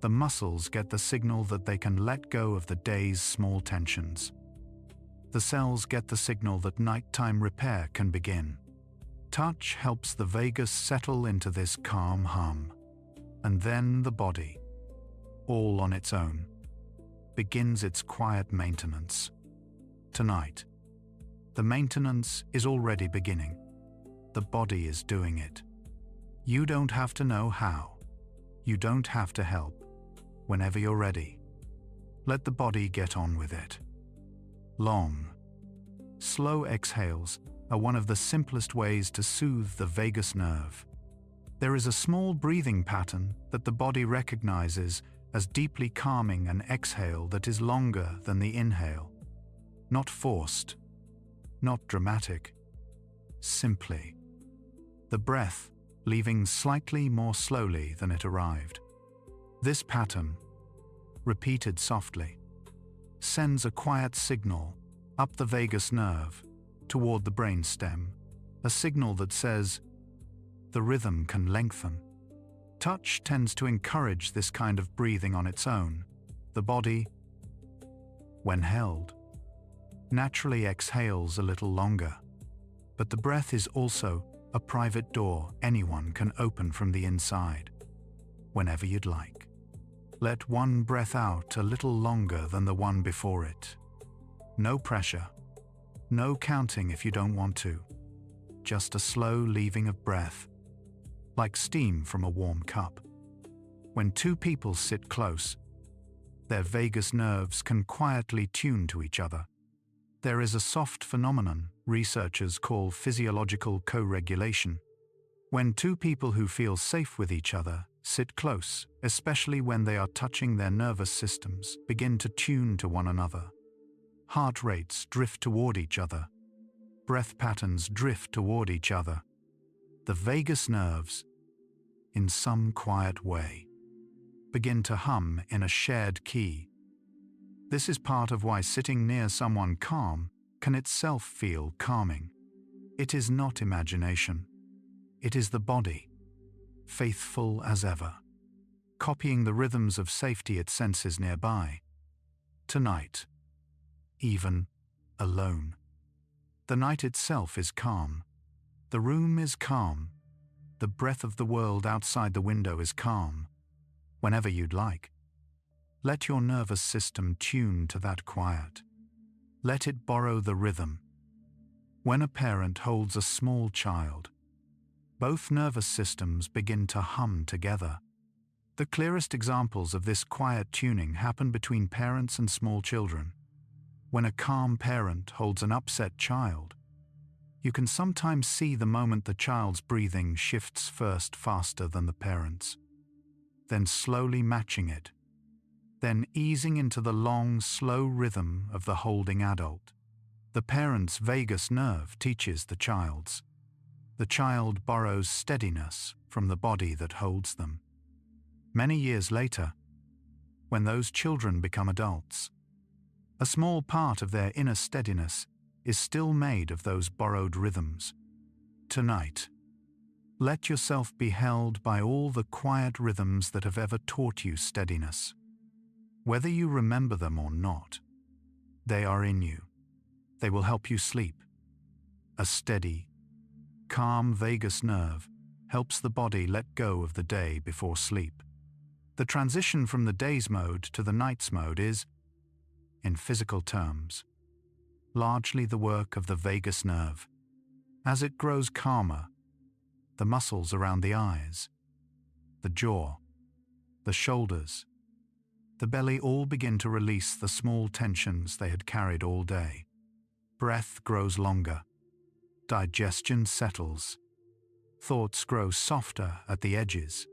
S1: The muscles get the signal that they can let go of the day's small tensions. The cells get the signal that nighttime repair can begin. Touch helps the vagus settle into this calm hum, and then the body, all on its own, begins its quiet maintenance. Tonight, The maintenance is already beginning. The body is doing it. You don't have to know how. You don't have to help. Whenever you're ready, let the body get on with it. Long, slow exhales are one of the simplest ways to soothe the vagus nerve. There is a small breathing pattern that the body recognizes as deeply calming an exhale that is longer than the inhale. Not forced, not dramatic, simply. The breath leaving slightly more slowly than it arrived. This pattern, repeated softly, sends a quiet signal up the vagus nerve toward the brain stem, a signal that says the rhythm can lengthen. Touch tends to encourage this kind of breathing on its own. The body, when held, naturally exhales a little longer, but the breath is also a private door anyone can open from the inside, whenever you'd like. Let one breath out a little longer than the one before it. No pressure, no counting if you don't want to, just a slow leaving of breath, like steam from a warm cup. When two people sit close, their vagus nerves can quietly tune to each other. There is a soft phenomenon researchers call physiological co-regulation. When two people who feel safe with each other sit close, especially when they are touching, their nervous systems begin to tune to one another. Heart rates drift toward each other. Breath patterns drift toward each other. The vagus nerves, in some quiet way, begin to hum in a shared key. This is part of why sitting near someone calm can itself feel calming. It is not imagination. It is the body, faithful as ever, copying the rhythms of safety it senses nearby. Tonight, even alone. The night itself is calm. The room is calm. The breath of the world outside the window is calm. Whenever you'd like, let your nervous system tune to that quiet. Let it borrow the rhythm. When a parent holds a small child, both nervous systems begin to hum together. The clearest examples of this quiet tuning happen between parents and small children. When a calm parent holds an upset child, you can sometimes see the moment the child's breathing shifts first faster than the parent's, then slowly matching it, then easing into the long, slow rhythm of the holding adult. The parent's vagus nerve teaches the child's. The child borrows steadiness from the body that holds them. Many years later, when those children become adults, a small part of their inner steadiness is still made of those borrowed rhythms. Tonight, let yourself be held by all the quiet rhythms that have ever taught you steadiness. Whether you remember them or not, they are in you. They will help you sleep. A steady, calm vagus nerve helps the body let go of the day before sleep. The transition from the day's mode to the night's mode is, in physical terms, largely the work of the vagus nerve. As it grows calmer, the muscles around the eyes, the jaw, the shoulders, the belly all begin to release the small tensions they had carried all day. Breath grows longer. Digestion settles. Thoughts grow softer at the edges.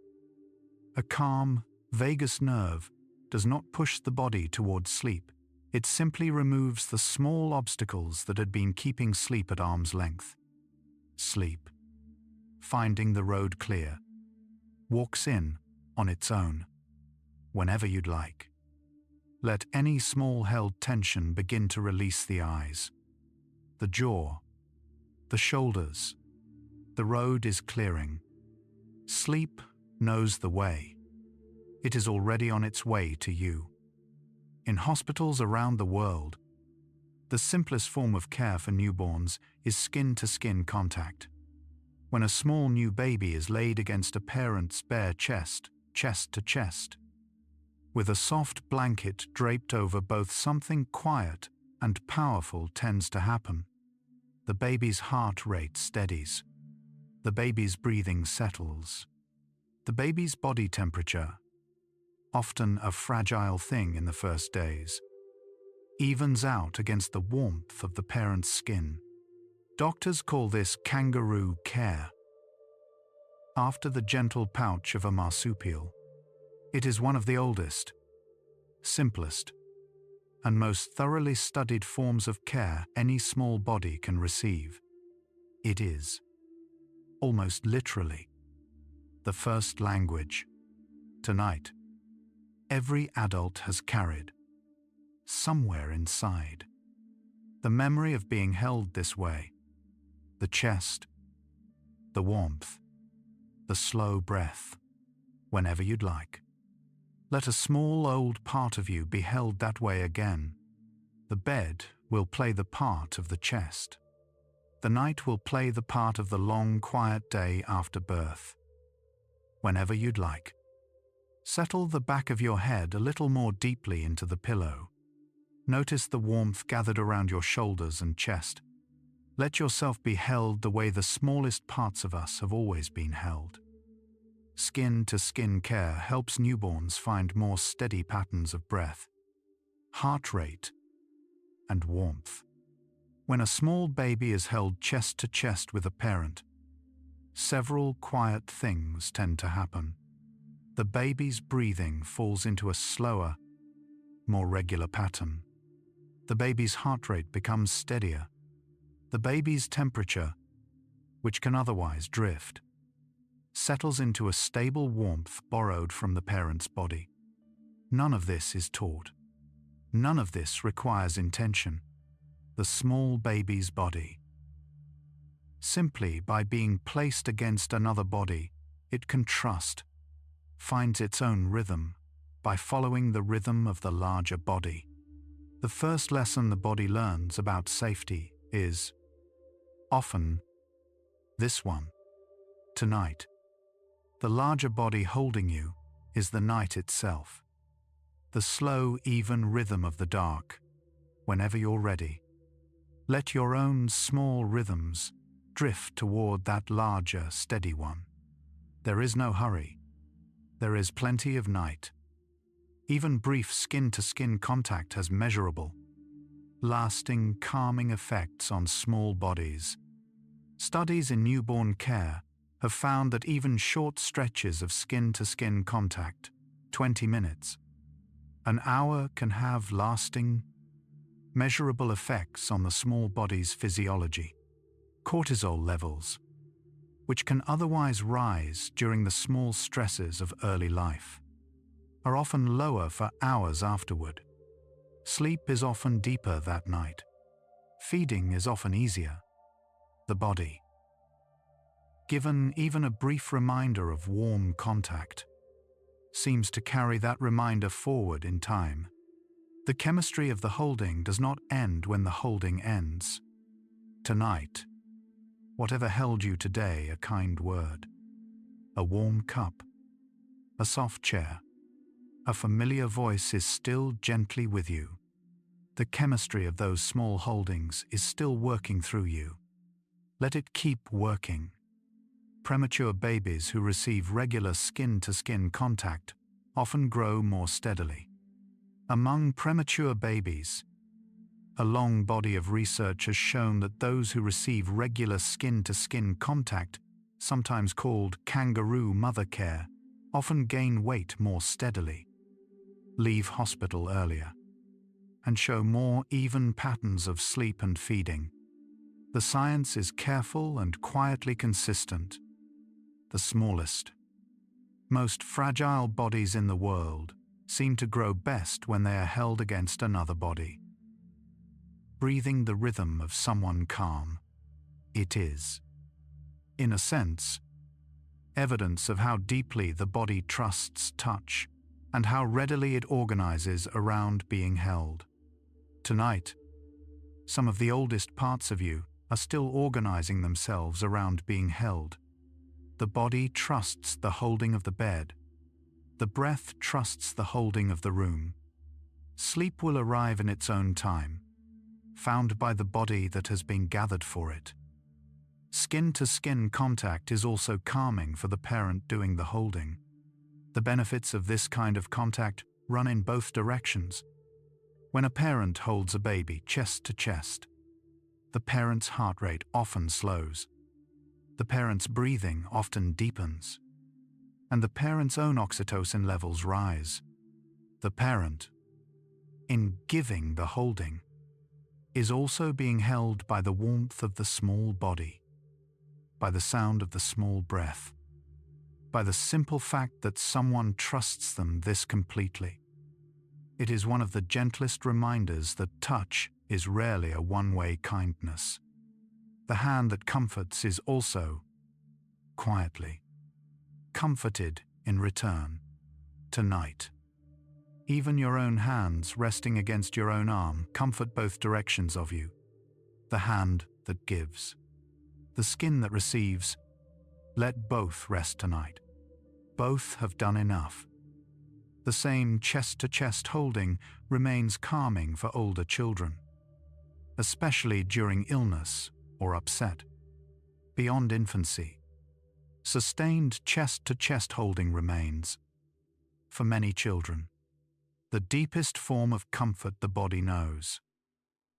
S1: A calm vagus nerve does not push the body towards sleep. It simply removes the small obstacles that had been keeping sleep at arm's length. Sleep, finding the road clear, walks in on its own, whenever you'd like. Let any small held tension begin to release the eyes, the jaw, the shoulders. The road is clearing. Sleep knows the way. It is already on its way to you. In hospitals around the world, the simplest form of care for newborns is skin-to-skin contact. When a small new baby is laid against a parent's bare chest, chest to chest, with a soft blanket draped over both, something quiet and powerful tends to happen. The baby's heart rate steadies. The baby's breathing settles. The baby's body temperature, often a fragile thing in the first days, evens out against the warmth of the parent's skin. Doctors call this kangaroo care. After the gentle pouch of a marsupial, it is one of the oldest, simplest, and most thoroughly studied forms of care any small body can receive. It is, almost literally, the first language. Tonight, every adult has carried, somewhere inside, the memory of being held this way, the chest, the warmth, the slow breath, whenever you'd like. Let a small old part of you be held that way again. The bed will play the part of the chest. The night will play the part of the long, quiet day after birth. Whenever you'd like. Settle the back of your head a little more deeply into the pillow. Notice the warmth gathered around your shoulders and chest. Let yourself be held the way the smallest parts of us have always been held. Skin-to-skin care helps newborns find more steady patterns of breath, heart rate, and warmth. When a small baby is held chest to chest with a parent, several quiet things tend to happen. The baby's breathing falls into a slower, more regular pattern. The baby's heart rate becomes steadier. The baby's temperature, which can otherwise drift, settles into a stable warmth borrowed from the parent's body. None of this is taught. None of this requires intention. The small baby's body. Simply by being placed against another body, it can trust, finds its own rhythm by following the rhythm of the larger body. The first lesson the body learns about safety is, often, this one. Tonight, the larger body holding you is the night itself. The slow, even rhythm of the dark, whenever you're ready. Let your own small rhythms drift toward that larger, steady one. There is no hurry. There is plenty of night. Even brief skin-to-skin contact has measurable, lasting, calming effects on small bodies. Studies in newborn care have found that even short stretches of skin-to-skin contact, 20 minutes, an hour, can have lasting, measurable effects on the small body's physiology. Cortisol levels, which can otherwise rise during the small stresses of early life, are often lower for hours afterward. Sleep is often deeper that night. Feeding is often easier. The body, given even a brief reminder of warm contact, seems to carry that reminder forward in time. The chemistry of the holding does not end when the holding ends. Tonight, whatever held you today, a kind word, a warm cup, a soft chair, a familiar voice is still gently with you. The chemistry of those small holdings is still working through you. Let it keep working. Premature babies who receive regular skin-to-skin contact often grow more steadily. Among premature babies, a long body of research has shown that those who receive regular skin-to-skin contact, sometimes called kangaroo mother care, often gain weight more steadily, leave hospital earlier, and show more even patterns of sleep and feeding. The science is careful and quietly consistent. The smallest, most fragile bodies in the world seem to grow best when they are held against another body. Breathing the rhythm of someone calm, it is, in a sense, evidence of how deeply the body trusts touch and how readily it organizes around being held. Tonight, some of the oldest parts of you are still organizing themselves around being held. The body trusts the holding of the bed. The breath trusts the holding of the room. Sleep will arrive in its own time. found by the body that has been gathered for it. Skin-to-skin contact is also calming for the parent doing the holding. The benefits of this kind of contact run in both directions. When a parent holds a baby chest to chest, the parent's heart rate often slows. The parent's breathing often deepens, and the parent's own oxytocin levels rise. The parent, in giving the holding, is also being held by the warmth of the small body, by the sound of the small breath, by the simple fact that someone trusts them this completely. It is one of the gentlest reminders that touch is rarely a one-way kindness. The hand that comforts is also, quietly, comforted in return. Tonight, even your own hands resting against your own arm comfort both directions of you. The hand that gives, the skin that receives, let both rest tonight. Both have done enough. The same chest-to-chest holding remains calming for older children, especially during illness or upset. Beyond infancy, sustained chest-to-chest holding remains. For many children, the deepest form of comfort the body knows.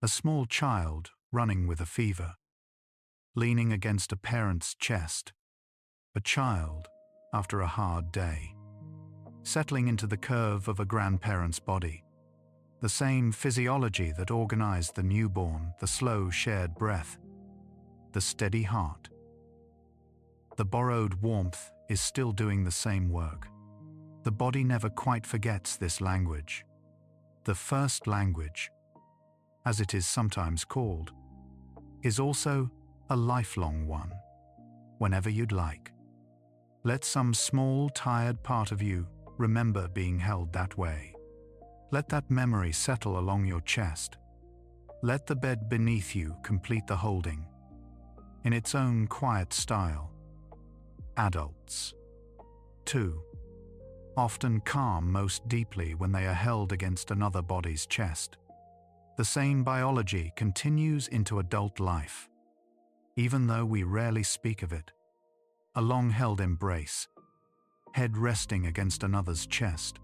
S1: A small child running with a fever, leaning against a parent's chest. A child after a hard day, settling into the curve of a grandparent's body. The same physiology that organized the newborn, the slow shared breath, the steady heart. The borrowed warmth is still doing the same work. The body never quite forgets this language. The first language, as it is sometimes called, is also a lifelong one. Whenever you'd like, let some small, tired part of you remember being held that way. Let that memory settle along your chest. Let the bed beneath you complete the holding, in its own quiet style. Adults, too, often calm most deeply when they are held against another body's chest. The same biology continues into adult life, even though we rarely speak of it. A long-held embrace, head resting against another's chest,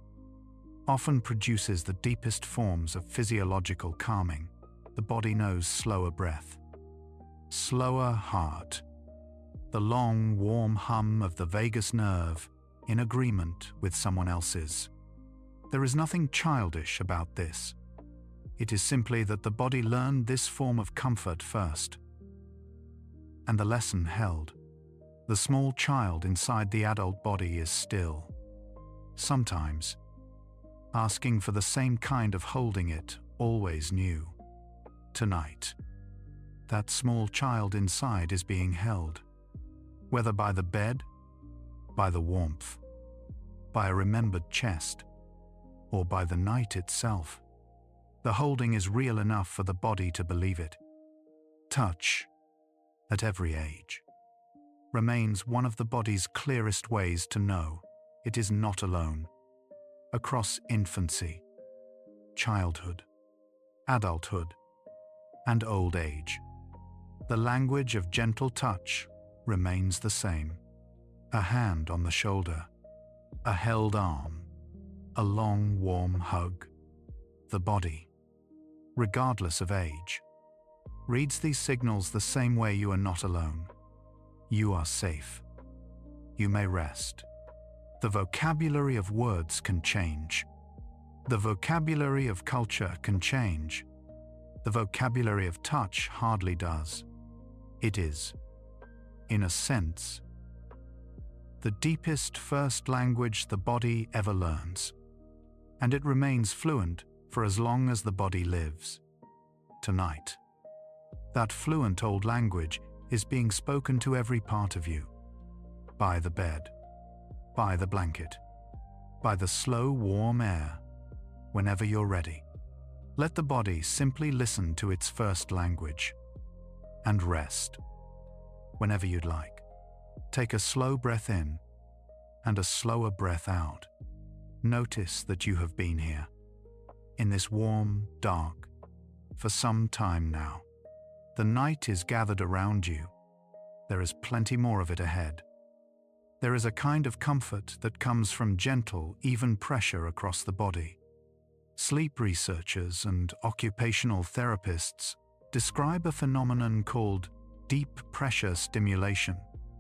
S1: often produces the deepest forms of physiological calming. The body knows slower breath, slower heart, the long, warm hum of the vagus nerve in agreement with someone else's. There is nothing childish about this. It is simply that the body learned this form of comfort first, and the lesson held. The small child inside the adult body is still, sometimes, asking for the same kind of holding it always knew. Tonight, that small child inside is being held, whether by the bed, by the warmth, by a remembered chest, or by the night itself. The holding is real enough for the body to believe it. Touch, at every age, remains one of the body's clearest ways to know it is not alone. Across infancy, childhood, adulthood, and old age, the language of gentle touch remains the same. A hand on the shoulder, a held arm, a long, warm hug. The body, regardless of age, reads these signals the same way. You are not alone. You are safe. You may rest. The vocabulary of words can change. The vocabulary of culture can change. The vocabulary of touch hardly does. It is, in a sense, the deepest first language the body ever learns, and it remains fluent for as long as the body lives. Tonight, that fluent old language is being spoken to every part of you, by the bed, by the blanket, by the slow warm air. Whenever you're ready, let the body simply listen to its first language and rest. Whenever you'd like, take a slow breath in and a slower breath out. Notice that you have been here, in this warm, dark, for some time now. The night is gathered around you. There is plenty more of it ahead. There is a kind of comfort that comes from gentle, even pressure across the body. Sleep researchers and occupational therapists describe a phenomenon called deep pressure stimulation,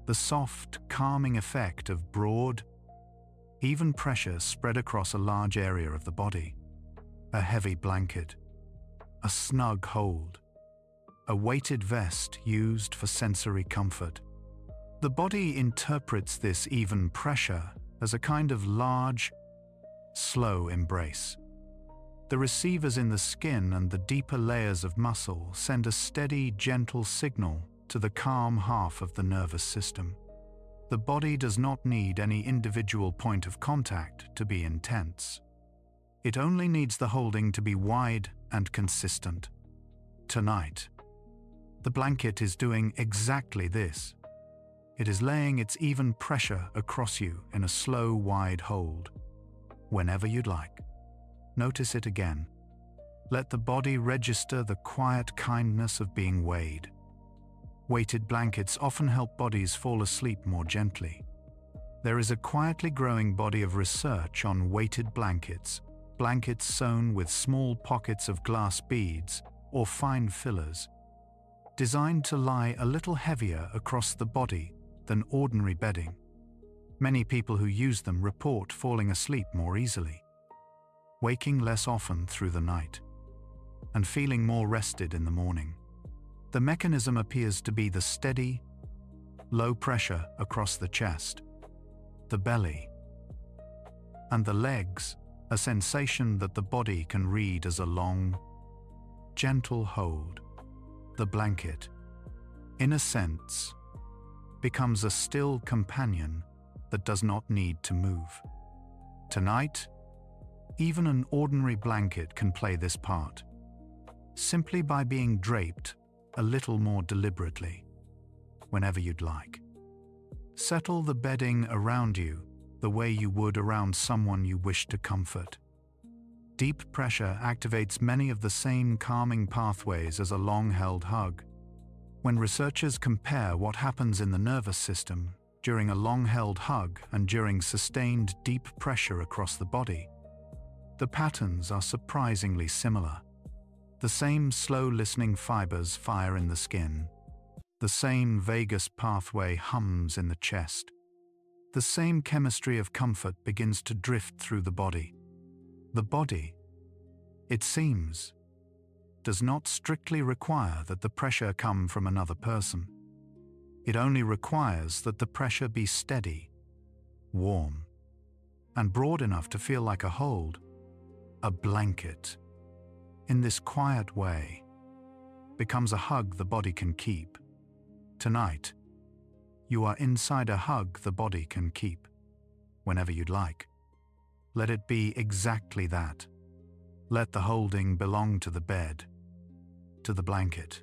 S1: the soft, calming effect of broad, even pressure spread across a large area of the body. A heavy blanket, a snug hold, a weighted vest used for sensory comfort. The body interprets this even pressure as a kind of large, slow embrace. The receivers in the skin and the deeper layers of muscle send a steady, gentle signal to the calm half of the nervous system. The body does not need any individual point of contact to be intense. It only needs the holding to be wide and consistent. Tonight, the blanket is doing exactly this. It is laying its even pressure across you in a slow, wide hold. Whenever you'd like, notice it again. Let the body register the quiet kindness of being weighed. Weighted blankets often help bodies fall asleep more gently. There is a quietly growing body of research on weighted blankets, blankets sewn with small pockets of glass beads or fine fillers, designed to lie a little heavier across the body than ordinary bedding. Many people who use them report falling asleep more easily, waking less often through the night, and feeling more rested in the morning. The mechanism appears to be the steady, low pressure across the chest, the belly, and the legs, a sensation that the body can read as a long, gentle hold. The blanket, in a sense, becomes a still companion that does not need to move. Tonight, even an ordinary blanket can play this part, simply by being draped a little more deliberately, whenever you'd like. Settle the bedding around you the way you would around someone you wish to comfort. Deep pressure activates many of the same calming pathways as a long-held hug. When researchers compare what happens in the nervous system during a long-held hug and during sustained deep pressure across the body, the patterns are surprisingly similar. The same slow listening fibers fire in the skin. The same vagus pathway hums in the chest. The same chemistry of comfort begins to drift through the body. The body, it seems, does not strictly require that the pressure come from another person. It only requires that the pressure be steady, warm, and broad enough to feel like a hold, a blanket. In this quiet way, becomes a hug the body can keep. Tonight, you are inside a hug the body can keep, whenever you'd like. Let it be exactly that. Let the holding belong to the bed, to the blanket,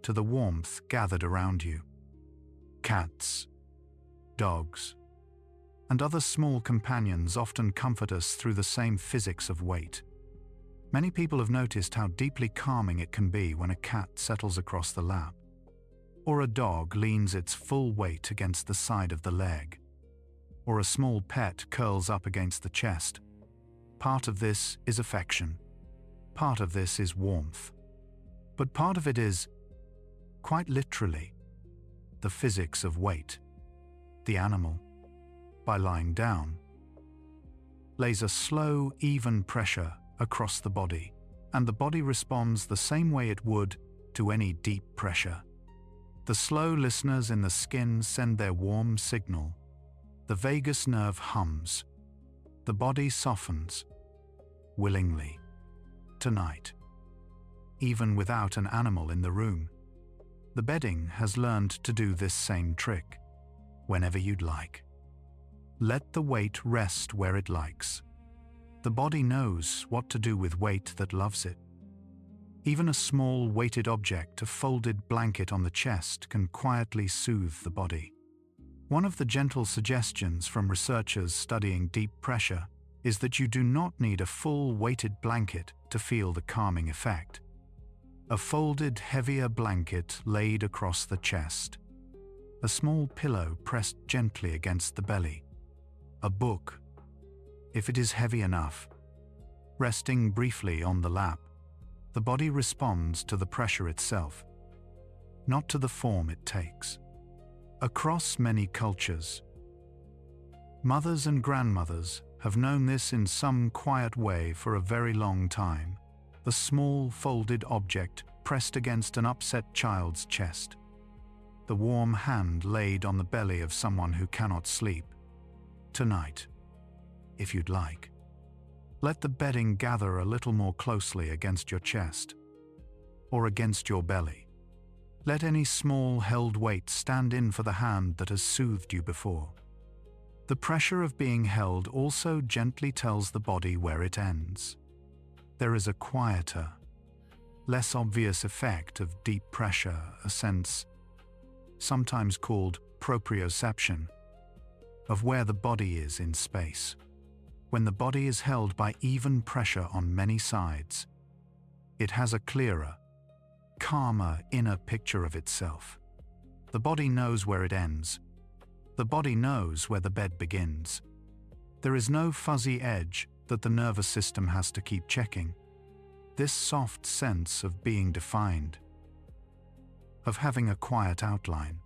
S1: to the warmth gathered around you. Cats, dogs, and other small companions often comfort us through the same physics of weight. Many people have noticed how deeply calming it can be when a cat settles across the lap, or a dog leans its full weight against the side of the leg, or a small pet curls up against the chest. Part of this is affection, part of this is warmth, but part of it is, quite literally, the physics of weight. The animal, by lying down, lays a slow, even pressure across the body, and the body responds the same way it would to any deep pressure. The slow listeners in the skin send their warm signal. The vagus nerve hums. The body softens, willingly. Tonight, even without an animal in the room, the bedding has learned to do this same trick, whenever you'd like. Let the weight rest where it likes. The body knows what to do with weight that loves it. Even a small weighted object, a folded blanket on the chest, can quietly soothe the body. One of the gentle suggestions from researchers studying deep pressure is that you do not need a full weighted blanket to feel the calming effect. A folded, heavier blanket laid across the chest. A small pillow pressed gently against the belly. A book, if it is heavy enough, resting briefly on the lap. The body responds to the pressure itself, not to the form it takes. Across many cultures, mothers and grandmothers have known this in some quiet way for a very long time. The small folded object pressed against an upset child's chest. The warm hand laid on the belly of someone who cannot sleep. Tonight, if you'd like, let the bedding gather a little more closely against your chest or against your belly. Let any small held weight stand in for the hand that has soothed you before. The pressure of being held also gently tells the body where it ends. There is a quieter, less obvious effect of deep pressure, a sense, sometimes called proprioception, of where the body is in space. When the body is held by even pressure on many sides, it has a clearer, calmer inner picture of itself. The body knows where it ends. The body knows where the bed begins. There is no fuzzy edge that the nervous system has to keep checking. This soft sense of being defined, of having a quiet outline,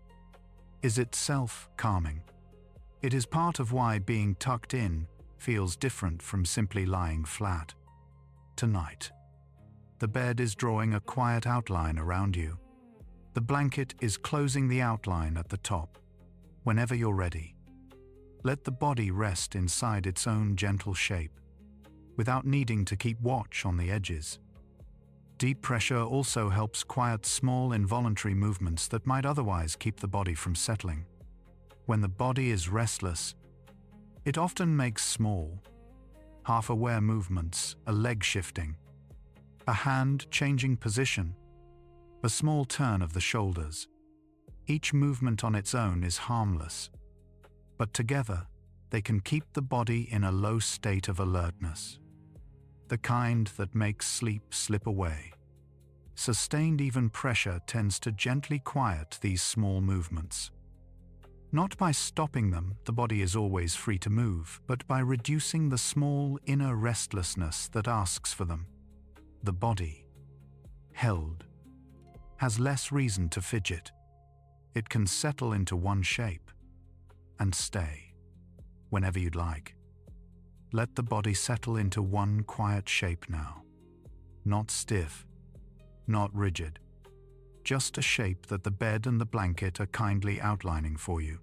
S1: is itself calming. It is part of why being tucked in feels different from simply lying flat. Tonight, the bed is drawing a quiet outline around you. The blanket is closing the outline at the top. Whenever you're ready, let the body rest inside its own gentle shape, without needing to keep watch on the edges. Deep pressure also helps quiet small involuntary movements that might otherwise keep the body from settling. When the body is restless, it often makes small, half-aware movements, a leg shifting, a hand changing position, a small turn of the shoulders. Each movement on its own is harmless, but together they can keep the body in a low state of alertness, the kind that makes sleep slip away. Sustained even pressure tends to gently quiet these small movements. Not by stopping them, the body is always free to move, but by reducing the small inner restlessness that asks for them. The body, held, has less reason to fidget. It can settle into one shape and stay whenever you'd like. Let the body settle into one quiet shape now. Not stiff, not rigid. Just a shape that the bed and the blanket are kindly outlining for you.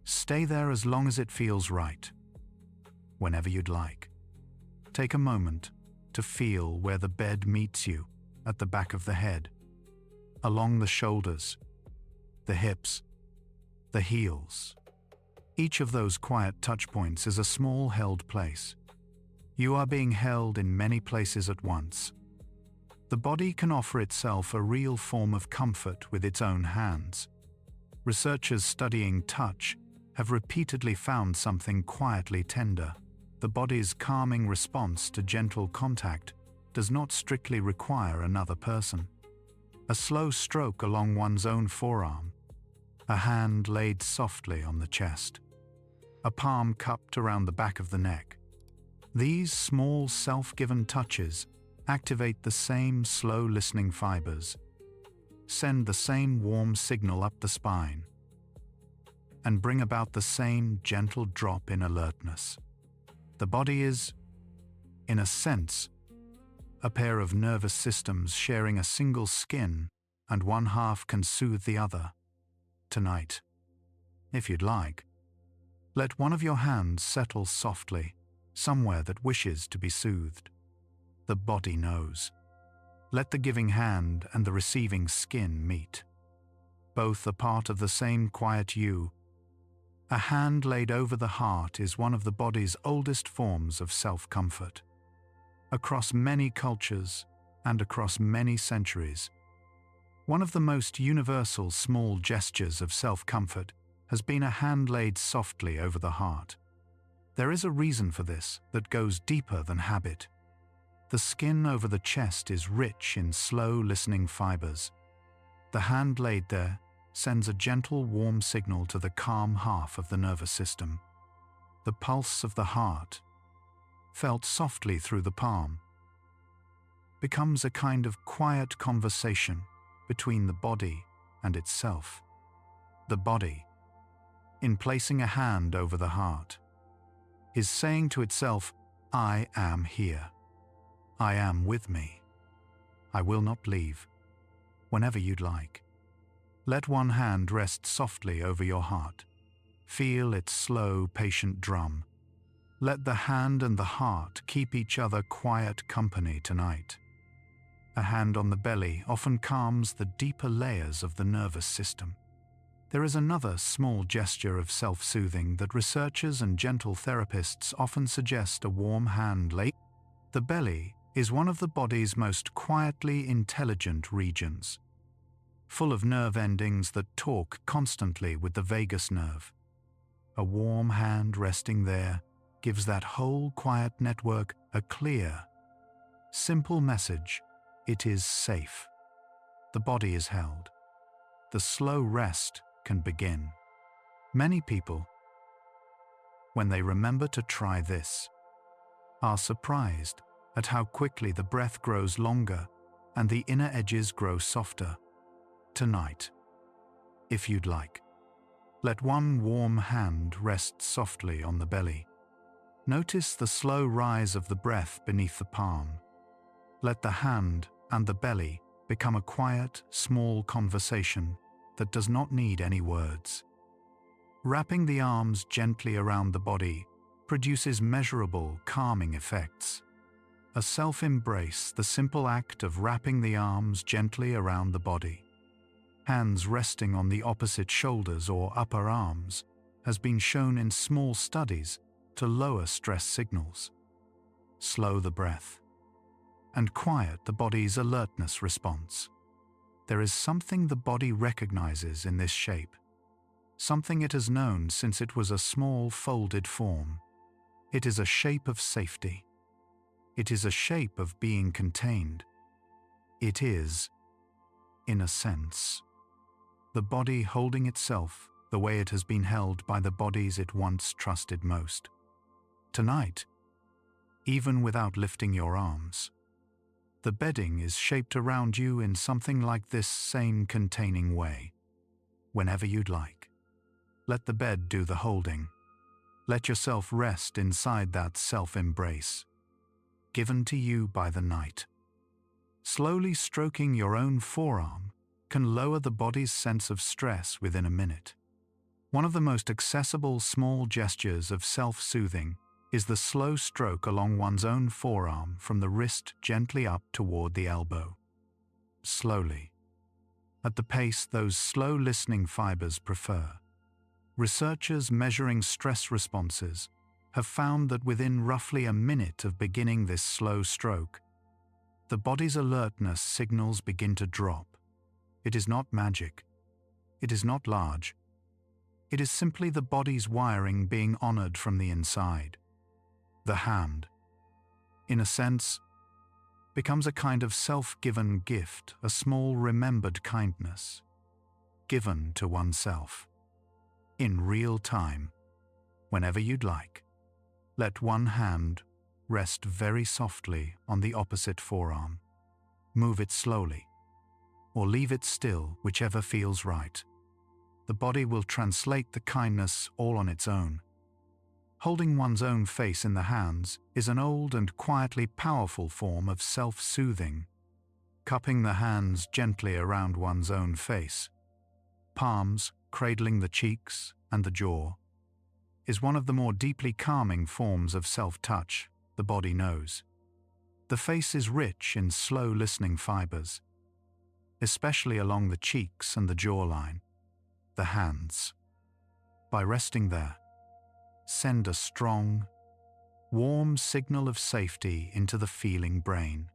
S1: Stay there as long as it feels right. Whenever you'd like, take a moment to feel where the bed meets you at the back of the head, along the shoulders, the hips, the heels. Each of those quiet touch points is a small held place. You are being held in many places at once. The body can offer itself a real form of comfort with its own hands. Researchers studying touch have repeatedly found something quietly tender. The body's calming response to gentle contact does not strictly require another person. A slow stroke along one's own forearm, a hand laid softly on the chest, a palm cupped around the back of the neck. These small self-given touches activate the same slow listening fibers, send the same warm signal up the spine, and bring about the same gentle drop in alertness. The body is, in a sense, a pair of nervous systems sharing a single skin, and one half can soothe the other. Tonight, if you'd like, let one of your hands settle softly, somewhere that wishes to be soothed. The body knows. Let the giving hand and the receiving skin meet. Both are part of the same quiet you. A hand laid over the heart is one of the body's oldest forms of self-comfort. Across many cultures and across many centuries, one of the most universal small gestures of self-comfort has been a hand laid softly over the heart. There is a reason for this that goes deeper than habit. The skin over the chest is rich in slow listening fibers. The hand laid there sends a gentle warm signal to the calm half of the nervous system. The pulse of the heart, felt softly through the palm, becomes a kind of quiet conversation between the body and itself. The body, in placing a hand over the heart, is saying to itself, "I am here. I am with me. I will not leave." Whenever you'd like, let one hand rest softly over your heart. Feel its slow, patient drum. Let the hand and the heart keep each other quiet company tonight. A hand on the belly often calms the deeper layers of the nervous system. There is another small gesture of self-soothing that researchers and gentle therapists often suggest: a warm hand laid. The belly is one of the body's most quietly intelligent regions, full of nerve endings that talk constantly with the vagus nerve. A warm hand resting there gives that whole quiet network a clear, simple message: it is safe. The body is held. The slow rest can begin. Many people, when they remember to try this, are surprised at how quickly the breath grows longer and the inner edges grow softer. Tonight, if you'd like, let one warm hand rest softly on the belly. Notice the slow rise of the breath beneath the palm. Let the hand and the belly become a quiet, small conversation that does not need any words. Wrapping the arms gently around the body produces measurable, calming effects. A self-embrace, the simple act of wrapping the arms gently around the body, hands resting on the opposite shoulders or upper arms, has been shown in small studies to lower stress signals, slow the breath, and quiet the body's alertness response. There is something the body recognizes in this shape, something it has known since it was a small folded form. It is a shape of safety. It is a shape of being contained. It is, in a sense, the body holding itself the way it has been held by the bodies it once trusted most. Tonight, even without lifting your arms, the bedding is shaped around you in something like this same containing way. Whenever you'd like, let the bed do the holding. Let yourself rest inside that self-embrace, given to you by the night. Slowly stroking your own forearm can lower the body's sense of stress within a minute. One of the most accessible small gestures of self-soothing is the slow stroke along one's own forearm from the wrist gently up toward the elbow. Slowly, at the pace those slow listening fibers prefer. Researchers measuring stress responses have found that within roughly a minute of beginning this slow stroke, the body's alertness signals begin to drop. It is not magic. It is not large. It is simply the body's wiring being honored from the inside. The hand, in a sense, becomes a kind of self-given gift, a small remembered kindness, given to oneself. In real time, whenever you'd like, let one hand rest very softly on the opposite forearm. Move it slowly, or leave it still, whichever feels right. The body will translate the kindness all on its own. Holding one's own face in the hands is an old and quietly powerful form of self-soothing. Cupping the hands gently around one's own face, palms cradling the cheeks and the jaw, is one of the more deeply calming forms of self-touch the body knows. The face is rich in slow listening fibers, especially along the cheeks and the jawline. The hands, by resting there, send a strong, warm signal of safety into the feeling brain.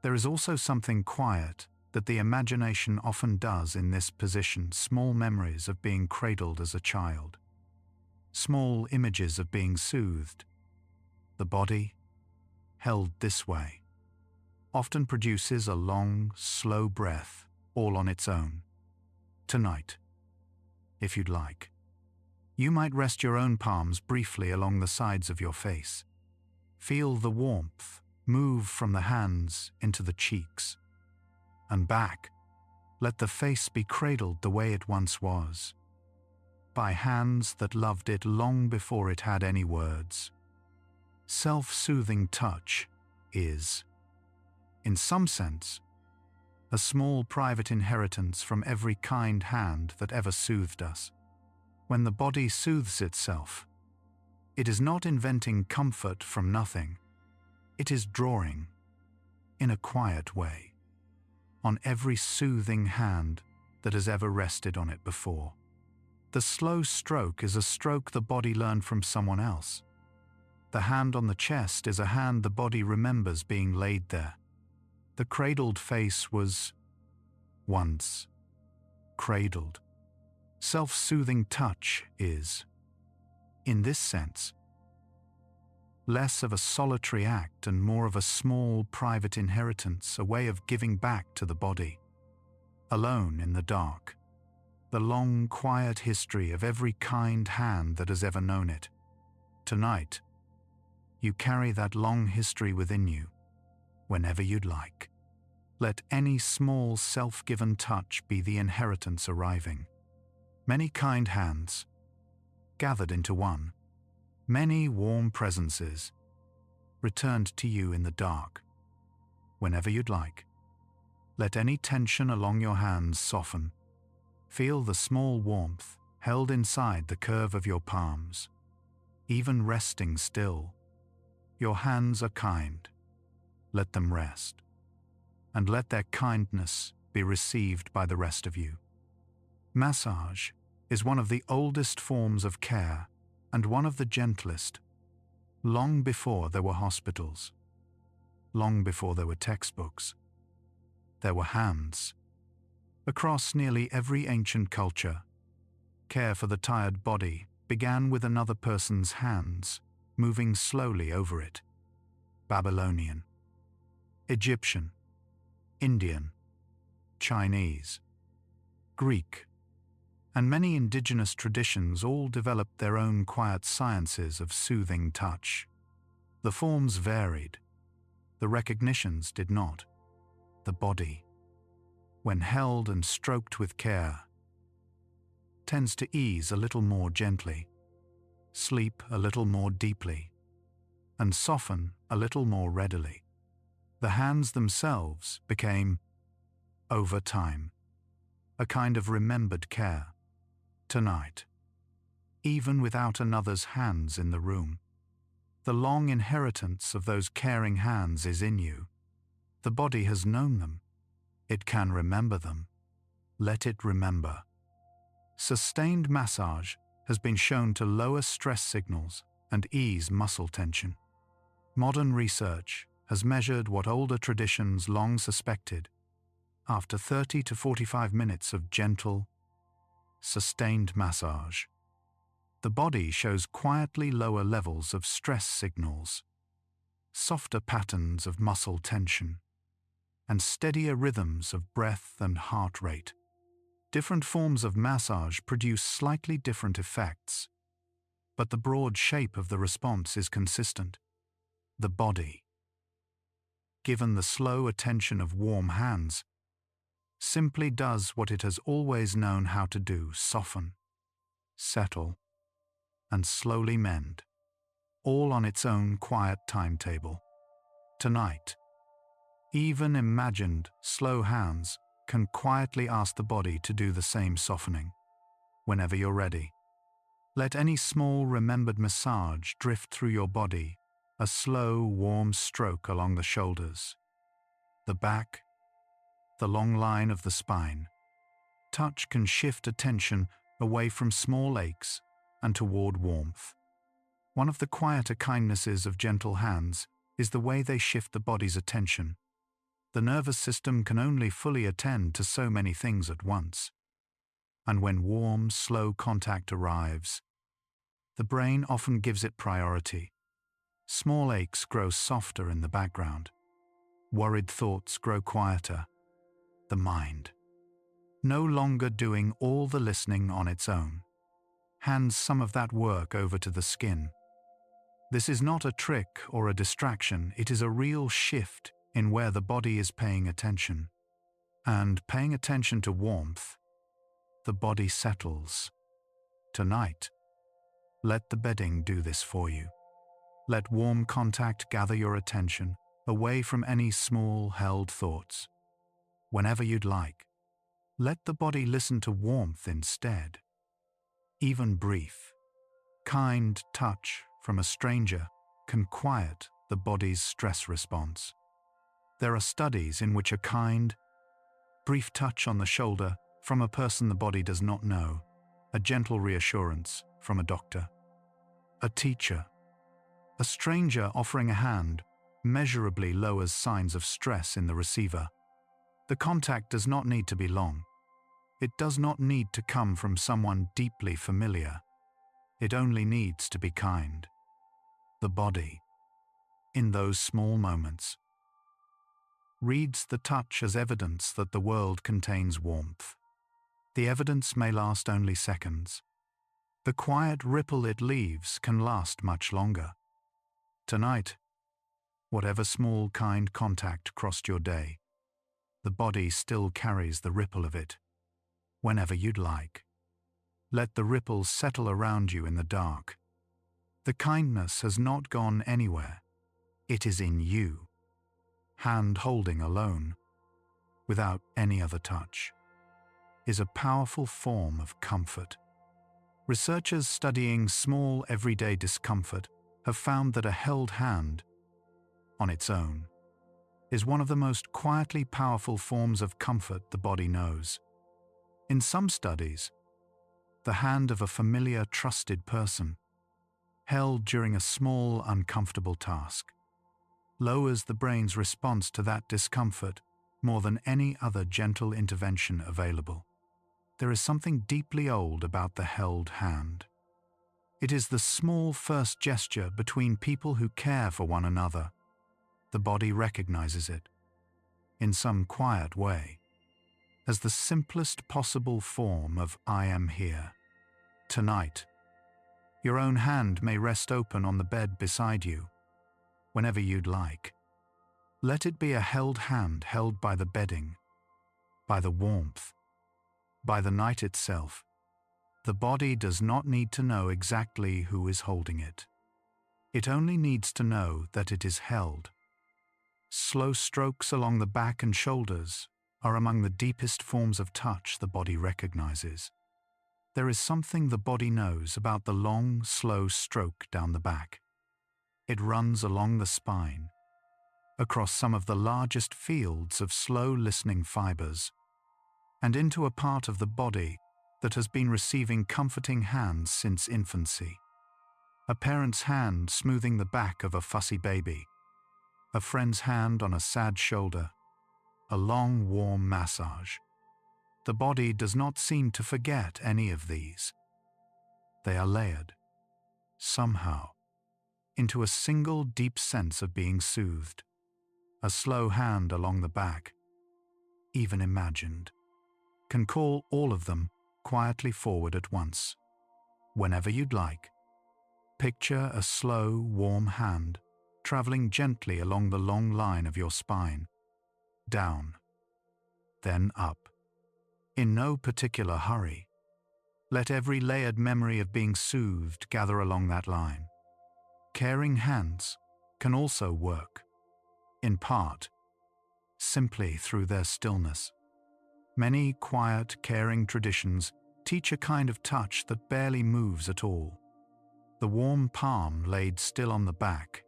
S1: There is also something quiet that the imagination often does in this position, small memories of being cradled as a child, small images of being soothed, the body held this way. often produces a long, slow breath all on its own. Tonight, if you'd like, you might rest your own palms briefly along the sides of your face. Feel the warmth move from the hands into the cheeks and back. Let the face be cradled the way it once was, by hands that loved it long before it had any words. Self-soothing touch is, in some sense, a small private inheritance from every kind hand that ever soothed us. When the body soothes itself, it is not inventing comfort from nothing. It is drawing, in a quiet way, on every soothing hand that has ever rested on it before. The slow stroke is a stroke the body learned from someone else. The hand on the chest is a hand the body remembers being laid there. The cradled face was once cradled. Self-soothing touch is, in this sense, less of a solitary act and more of a small private inheritance, a way of giving back to the body, alone in the dark, the long quiet history of every kind hand that has ever known it. Tonight, you carry that long history within you, whenever you'd like. Let any small self-given touch be the inheritance arriving. Many kind hands, gathered into one, many warm presences, returned to you in the dark, whenever you'd like. Let any tension along your hands soften. Feel the small warmth held inside the curve of your palms, even resting still. Your hands are kind. Let them rest, and let their kindness be received by the rest of you. Massage is one of the oldest forms of care and one of the gentlest. Long before there were hospitals, long before there were textbooks, there were hands. Across nearly every ancient culture, care for the tired body began with another person's hands, moving slowly over it. Babylonian, Egyptian, Indian, Chinese, Greek, and many indigenous traditions all developed their own quiet sciences of soothing touch. The forms varied, the recognitions did not. The body, when held and stroked with care, tends to ease a little more gently, sleep a little more deeply, and soften a little more readily. The hands themselves became, over time, a kind of remembered care. Tonight, even without another's hands in the room, the long inheritance of those caring hands is in you. The body has known them. It can remember them. Let it remember. Sustained massage has been shown to lower stress signals and ease muscle tension. Modern research has measured what older traditions long suspected. After 30 to 45 minutes of gentle, sustained massage, the body shows quietly lower levels of stress signals, softer patterns of muscle tension, and steadier rhythms of breath and heart rate. Different forms of massage produce slightly different effects, but the broad shape of the response is consistent. The body, given the slow attention of warm hands, simply does what it has always known how to do: soften, settle, and slowly mend, all on its own quiet timetable. Tonight, even imagined slow hands can quietly ask the body to do the same softening. Whenever you're ready, let any small remembered massage drift through your body, a slow, warm stroke along the shoulders, the back, the long line of the spine. Touch can shift attention away from small aches and toward warmth. One of the quieter kindnesses of gentle hands is the way they shift the body's attention. The nervous system can only fully attend to so many things at once. And when warm, slow contact arrives, the brain often gives it priority. Small aches grow softer in the background. Worried thoughts grow quieter. The mind, no longer doing all the listening on its own, hands some of that work over to the skin. This is not a trick or a distraction, it is a real shift in where the body is paying attention. And paying attention to warmth, the body settles. Tonight, let the bedding do this for you. Let warm contact gather your attention away from any small held thoughts. Whenever you'd like, let the body listen to warmth instead. Even brief, kind touch from a stranger can quiet the body's stress response. There are studies in which a kind, brief touch on the shoulder from a person the body does not know, a gentle reassurance from a doctor, a teacher, a stranger offering a hand measurably lowers signs of stress in the receiver. The contact does not need to be long. It does not need to come from someone deeply familiar. It only needs to be kind. The body, in those small moments, reads the touch as evidence that the world contains warmth. The evidence may last only seconds. The quiet ripple it leaves can last much longer. Tonight, whatever small kind contact crossed your day, the body still carries the ripple of it. Whenever you'd like, let the ripple settle around you in the dark. The kindness has not gone anywhere. It is in you. Hand holding alone, without any other touch, is a powerful form of comfort. Researchers studying small everyday discomfort have found that a held hand, on its own, is one of the most quietly powerful forms of comfort the body knows. In some studies, the hand of a familiar, trusted person, held during a small, uncomfortable task, lowers the brain's response to that discomfort more than any other gentle intervention available. There is something deeply old about the held hand. It is the small first gesture between people who care for one another. The body recognizes it, in some quiet way, as the simplest possible form of "I am here." Tonight, your own hand may rest open on the bed beside you, whenever you'd like. Let it be a held hand held by the bedding, by the warmth, by the night itself. The body does not need to know exactly who is holding it. It only needs to know that it is held. Slow strokes along the back and shoulders are among the deepest forms of touch the body recognizes. There is something the body knows about the long, slow stroke down the back. It runs along the spine, across some of the largest fields of slow listening fibers, and into a part of the body that has been receiving comforting hands since infancy. A parent's hand smoothing the back of a fussy baby, a friend's hand on a sad shoulder, a long, warm massage. The body does not seem to forget any of these. They are layered, somehow, into a single deep sense of being soothed. A slow hand along the back, even imagined, can call all of them quietly forward at once. Whenever you'd like, picture a slow, warm hand traveling gently along the long line of your spine, down, then up. In no particular hurry, let every layered memory of being soothed gather along that line. Caring hands can also work, in part, simply through their stillness. Many quiet, caring traditions teach a kind of touch that barely moves at all. The warm palm laid still on the back,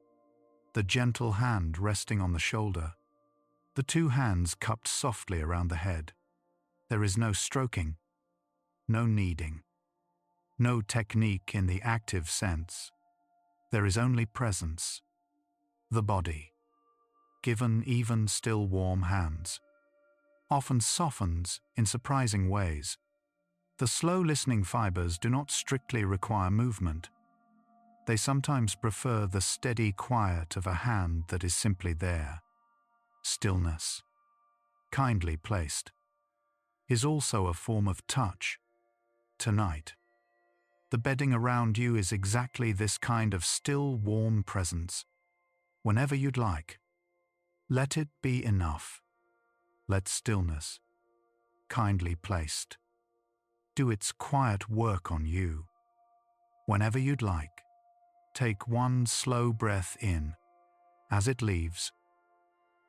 S1: the gentle hand resting on the shoulder, the two hands cupped softly around the head. There is no stroking, no kneading, no technique in the active sense. There is only presence. The body, given even still warm hands, often softens in surprising ways. The slow listening fibers do not strictly require movement. They sometimes prefer the steady quiet of a hand that is simply there, stillness, kindly placed, is also a form of touch. Tonight, the bedding around you is exactly this kind of still, warm presence. Whenever you'd like, let it be enough. Let stillness, kindly placed, do its quiet work on you. Whenever you'd like, take one slow breath in. As it leaves,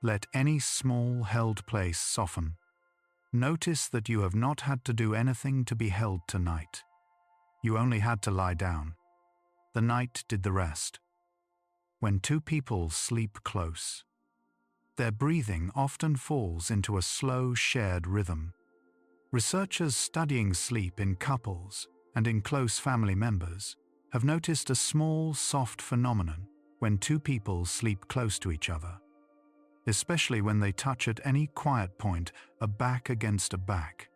S1: let any small held place soften. Notice that you have not had to do anything to be held tonight. You only had to lie down. The night did the rest. When two people sleep close, their breathing often falls into a slow shared rhythm. Researchers studying sleep in couples and in close family members have noticed a small, soft phenomenon when two people sleep close to each other. Especially when they touch at any quiet point, a back against a back,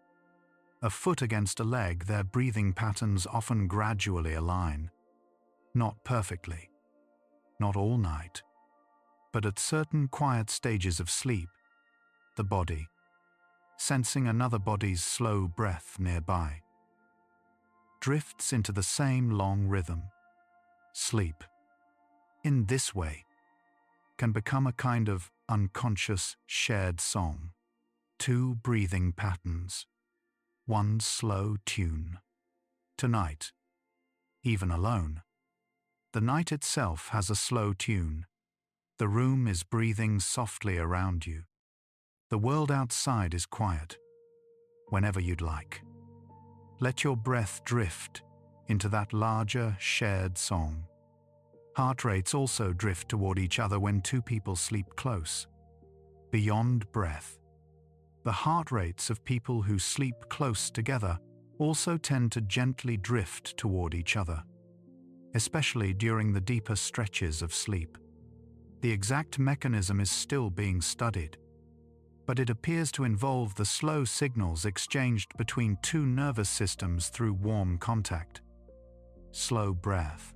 S1: a foot against a leg, their breathing patterns often gradually align. Not perfectly, not all night, but at certain quiet stages of sleep, the body, sensing another body's slow breath nearby, drifts into the same long rhythm. Sleep, in this way, can become a kind of unconscious shared song. Two breathing patterns, one slow tune. Tonight, even alone, the night itself has a slow tune. The room is breathing softly around you. The world outside is quiet. Whenever you'd like, let your breath drift into that larger shared song. Heart rates also drift toward each other when two people sleep close. Beyond breath, the heart rates of people who sleep close together also tend to gently drift toward each other, especially during the deeper stretches of sleep. The exact mechanism is still being studied, but it appears to involve the slow signals exchanged between two nervous systems through warm contact, slow breath,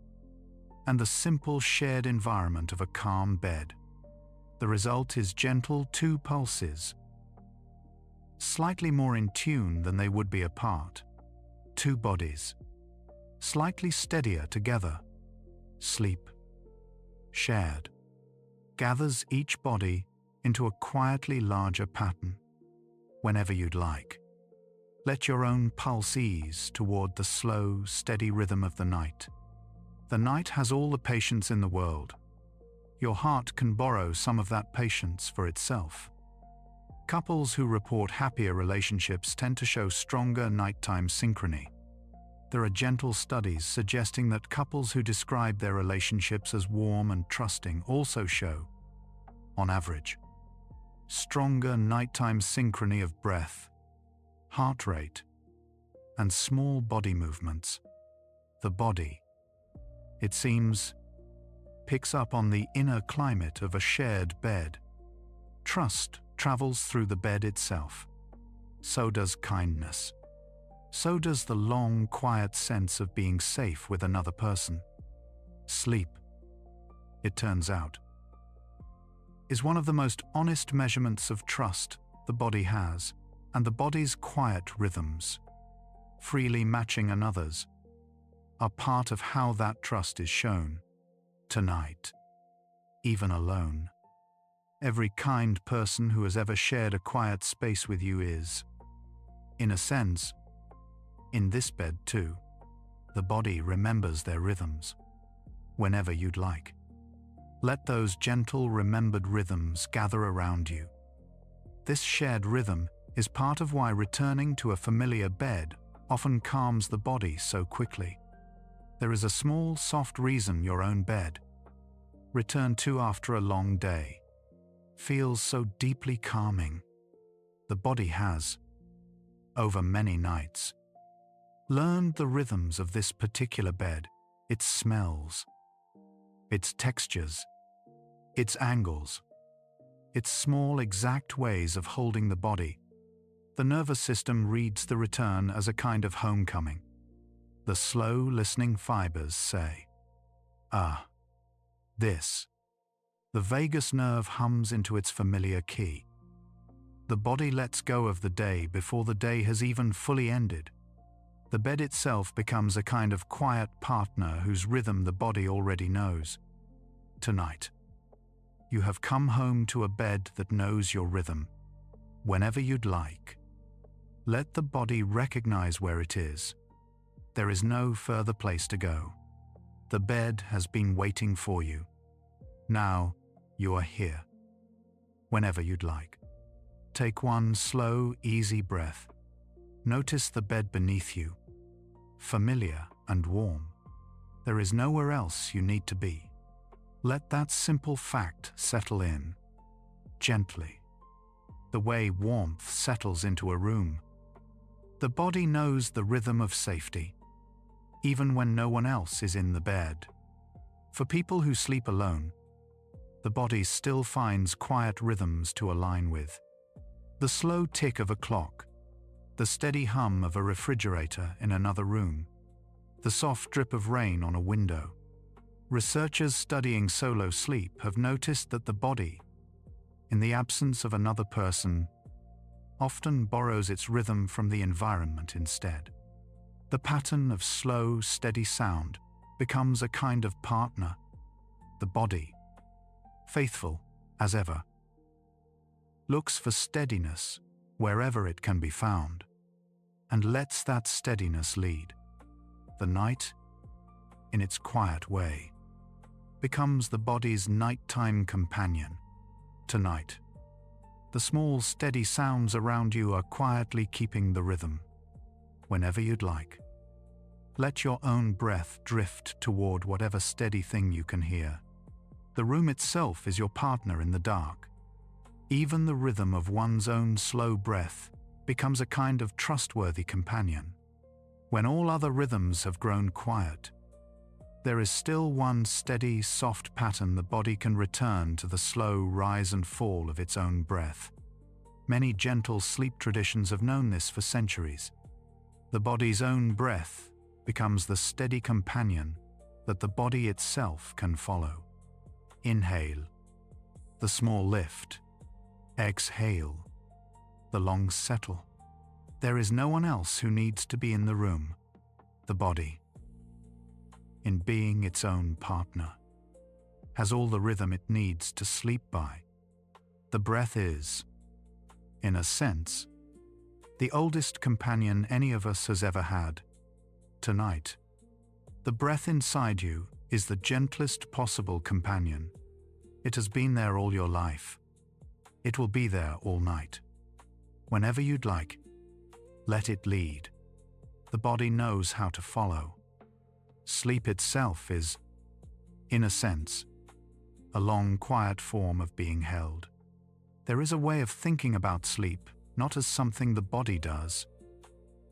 S1: and the simple shared environment of a calm bed. The result is gentle two pulses, slightly more in tune than they would be apart. Two bodies, slightly steadier together. Sleep, shared, gathers each body into a quietly larger pattern. Whenever you'd like, let your own pulse ease toward the slow, steady rhythm of the night. The night has all the patience in the world. Your heart can borrow some of that patience for itself. Couples who report happier relationships tend to show stronger nighttime synchrony. There are gentle studies suggesting that couples who describe their relationships as warm and trusting also show, on average, stronger nighttime synchrony of breath, heart rate, and small body movements. The body, it seems, picks up on the inner climate of a shared bed. Trust travels through the bed itself. So does kindness. So does the long, quiet sense of being safe with another person. Sleep, it turns out, is one of the most honest measurements of trust the body has, and the body's quiet rhythms, freely matching another's, are part of how that trust is shown. Tonight, even alone, every kind person who has ever shared a quiet space with you is, in a sense, in this bed too. The body remembers their rhythms. Whenever you'd like, let those gentle remembered rhythms gather around you. This shared rhythm is part of why returning to a familiar bed often calms the body so quickly. There is a small, soft reason your own bed, return to after a long day, feels so deeply calming. The body has, over many nights, learned the rhythms of this particular bed, its smells, its textures, its angles, its small exact ways of holding the body. The nervous system reads the return as a kind of homecoming. The slow listening fibers say, "Ah, this The vagus nerve hums into its familiar key. The body lets go of the day before the day has even fully ended. The bed itself becomes a kind of quiet partner whose rhythm the body already knows. Tonight, you have come home to a bed that knows your rhythm. Whenever you'd like, let the body recognize where it is. There is no further place to go. The bed has been waiting for you. Now, you are here. Whenever you'd like. Take one slow, easy breath. Notice the bed beneath you. Familiar and warm. There is nowhere else you need to be. Let that simple fact settle in. Gently. The way warmth settles into a room. The body knows the rhythm of safety, even when no one else is in the bed. For people who sleep alone, the body still finds quiet rhythms to align with. The slow tick of a clock, the steady hum of a refrigerator in another room, the soft drip of rain on a window. Researchers studying solo sleep have noticed that the body, in the absence of another person, often borrows its rhythm from the environment instead. The pattern of slow, steady sound becomes a kind of partner. The body, faithful as ever, looks for steadiness wherever it can be found, and lets that steadiness lead. The night, in its quiet way, becomes the body's nighttime companion. Tonight, the small steady sounds around you are quietly keeping the rhythm. Whenever you'd like, let your own breath drift toward whatever steady thing you can hear. The room itself is your partner in the dark. Even the rhythm of one's own slow breath becomes a kind of trustworthy companion. When all other rhythms have grown quiet, there is still one steady, soft pattern the body can return to the slow rise and fall of its own breath. Many gentle sleep traditions have known this for centuries. The body's own breath becomes the steady companion that the body itself can follow. Inhale, the small lift. Exhale, the long settle. There is no one else who needs to be in the room. The body, in being its own partner, has all the rhythm it needs to sleep by. The breath is, in a sense, the oldest companion any of us has ever had. Tonight, the breath inside you is the gentlest possible companion. It has been there all your life. It will be there all night. Whenever you'd like, let it lead. The body knows how to follow. Sleep itself is, in a sense, a long, quiet form of being held. There is a way of thinking about sleep, not as something the body does,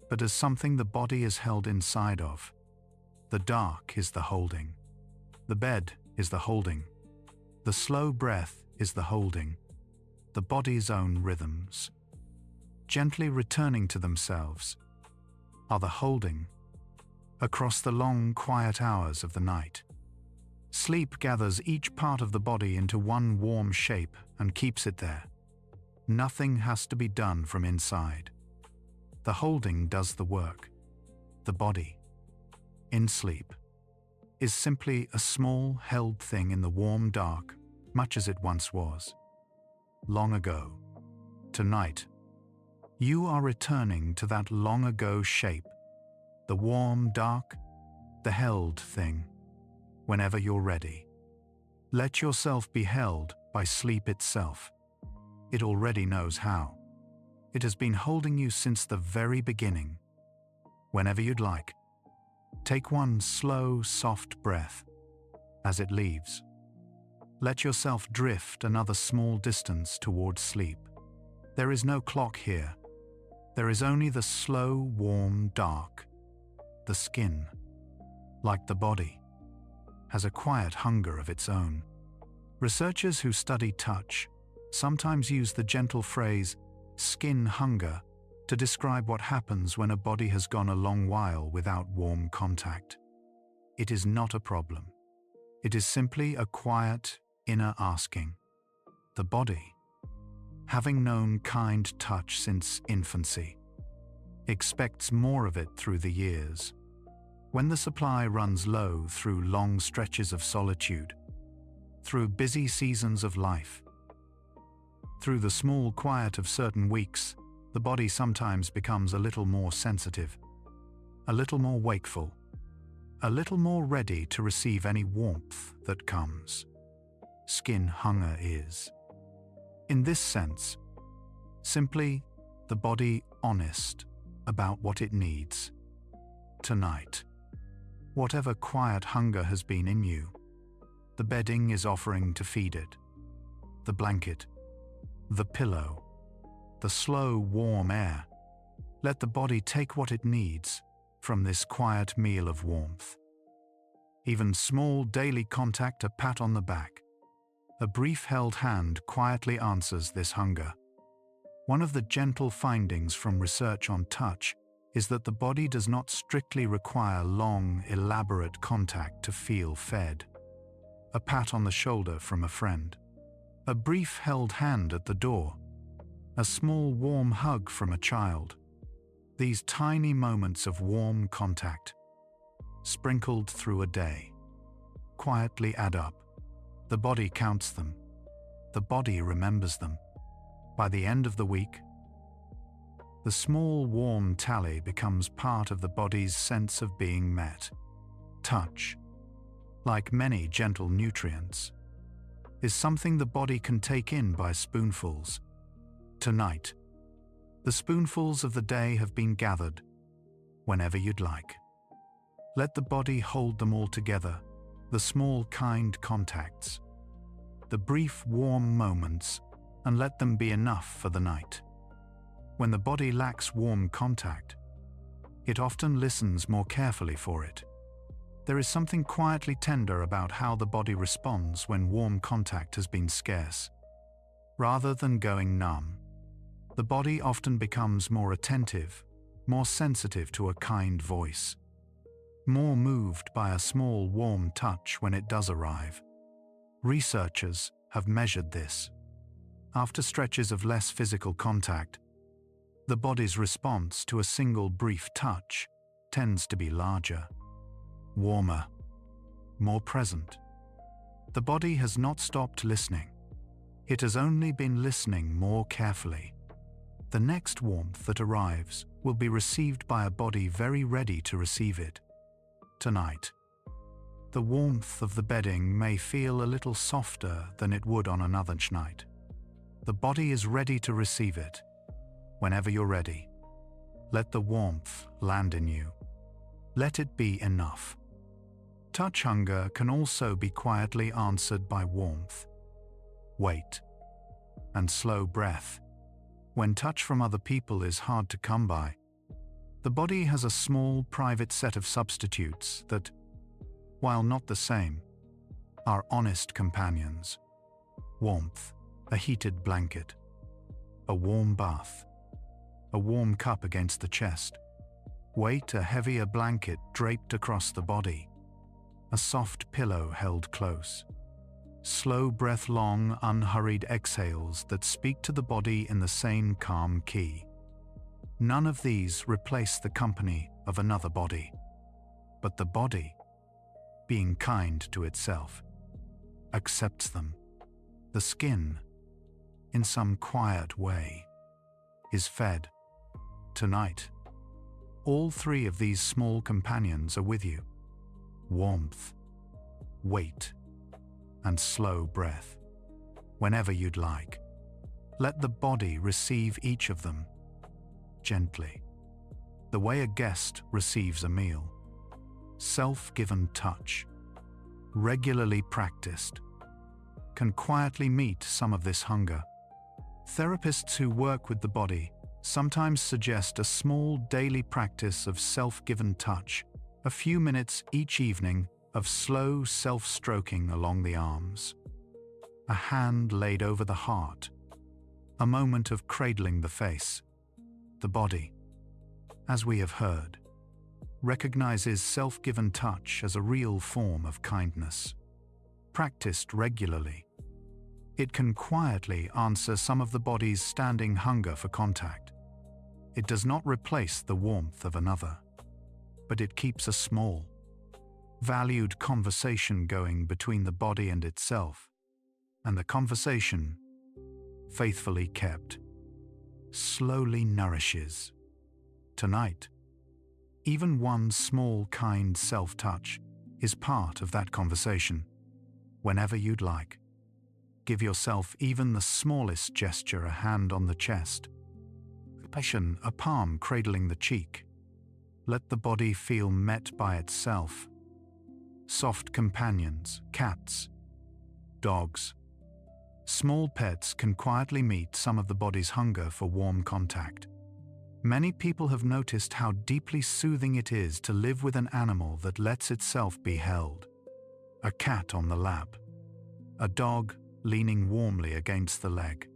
S1: but as something the body is held inside of. The dark is the holding. The bed is the holding. The slow breath is the holding. The body's own rhythms, gently returning to themselves, are the holding across the long, quiet hours of the night. Sleep gathers each part of the body into one warm shape and keeps it there. Nothing has to be done from inside. The holding does the work. The body, in sleep, is simply a small, held thing in the warm dark, much as it once was. Long ago. Tonight, you are returning to that long ago shape, the warm, dark, the held thing. Whenever you're ready, let yourself be held by sleep itself. It already knows how. It has been holding you since the very beginning. Whenever you'd like, take one slow, soft breath. As it leaves, let yourself drift another small distance towards sleep. There is no clock here. There is only the slow, warm dark. The skin, like the body, has a quiet hunger of its own. Researchers who study touch sometimes use the gentle phrase, skin hunger, to describe what happens when a body has gone a long while without warm contact. It is not a problem. It is simply a quiet, inner asking. The body, having known kind touch since infancy, expects more of it through the years. When the supply runs low through long stretches of solitude, through busy seasons of life, through the small quiet of certain weeks, the body sometimes becomes a little more sensitive, a little more wakeful, a little more ready to receive any warmth that comes. Skin hunger is, in this sense, simply the body honest about what it needs. Tonight, whatever quiet hunger has been in you, the bedding is offering to feed it. The blanket, the pillow, the slow, warm air. Let the body take what it needs from this quiet meal of warmth. Even small daily contact, a pat on the back, a brief held hand quietly answers this hunger. One of the gentle findings from research on touch is that the body does not strictly require long, elaborate contact to feel fed. A pat on the shoulder from a friend, a brief held hand at the door, a small warm hug from a child. These tiny moments of warm contact, sprinkled through a day, quietly add up. The body counts them. The body remembers them. By the end of the week, the small warm tally becomes part of the body's sense of being met. Touch, like many gentle nutrients, is something the body can take in by spoonfuls. Tonight, the spoonfuls of the day have been gathered whenever you'd like. Let the body hold them all together, the small kind contacts, the brief warm moments, and let them be enough for the night. When the body lacks warm contact, it often listens more carefully for it. There is something quietly tender about how the body responds when warm contact has been scarce. Rather than going numb, the body often becomes more attentive, more sensitive to a kind voice, more moved by a small warm touch when it does arrive. Researchers have measured this. After stretches of less physical contact, the body's response to a single brief touch tends to be larger, warmer, more present. The body has not stopped listening. It has only been listening more carefully. The next warmth that arrives will be received by a body very ready to receive it. Tonight, the warmth of the bedding may feel a little softer than it would on another night. The body is ready to receive it. Whenever you're ready, let the warmth land in you. Let it be enough. Touch hunger can also be quietly answered by warmth, wait, and slow breath. When touch from other people is hard to come by, the body has a small private set of substitutes that, while not the same, are honest companions. Warmth, a heated blanket, a warm bath, a warm cup against the chest. Weight, a heavier blanket draped across the body, a soft pillow held close. Slow breath, long, unhurried exhales that speak to the body in the same calm key. None of these replace the company of another body, but the body, being kind to itself, accepts them. The skin, in some quiet way, is fed. Tonight, all three of these small companions are with you. Warmth, weight, and slow breath. Whenever you'd like, let the body receive each of them gently, the way a guest receives a meal. Self-given touch, regularly practiced, can quietly meet some of this hunger. Therapists who work with the body sometimes suggest a small daily practice of self-given touch, a few minutes each evening of slow self-stroking along the arms, a hand laid over the heart, a moment of cradling the face. The body, as we have heard, recognizes self-given touch as a real form of kindness. Practiced regularly, It can quietly answer some of the body's standing hunger for contact. It does not replace the warmth of another, but it keeps a small, valued conversation going between the body and itself, and the conversation, faithfully kept, slowly nourishes. Tonight, even one small kind self-touch is part of that conversation. Whenever you'd like, give yourself even the smallest gesture, a hand on the chest, a palm cradling the cheek. Let the body feel met by itself. Soft companions, cats, dogs, small pets can quietly meet some of the body's hunger for warm contact. Many people have noticed how deeply soothing it is to live with an animal that lets itself be held. A cat on the lap, a dog leaning warmly against the leg,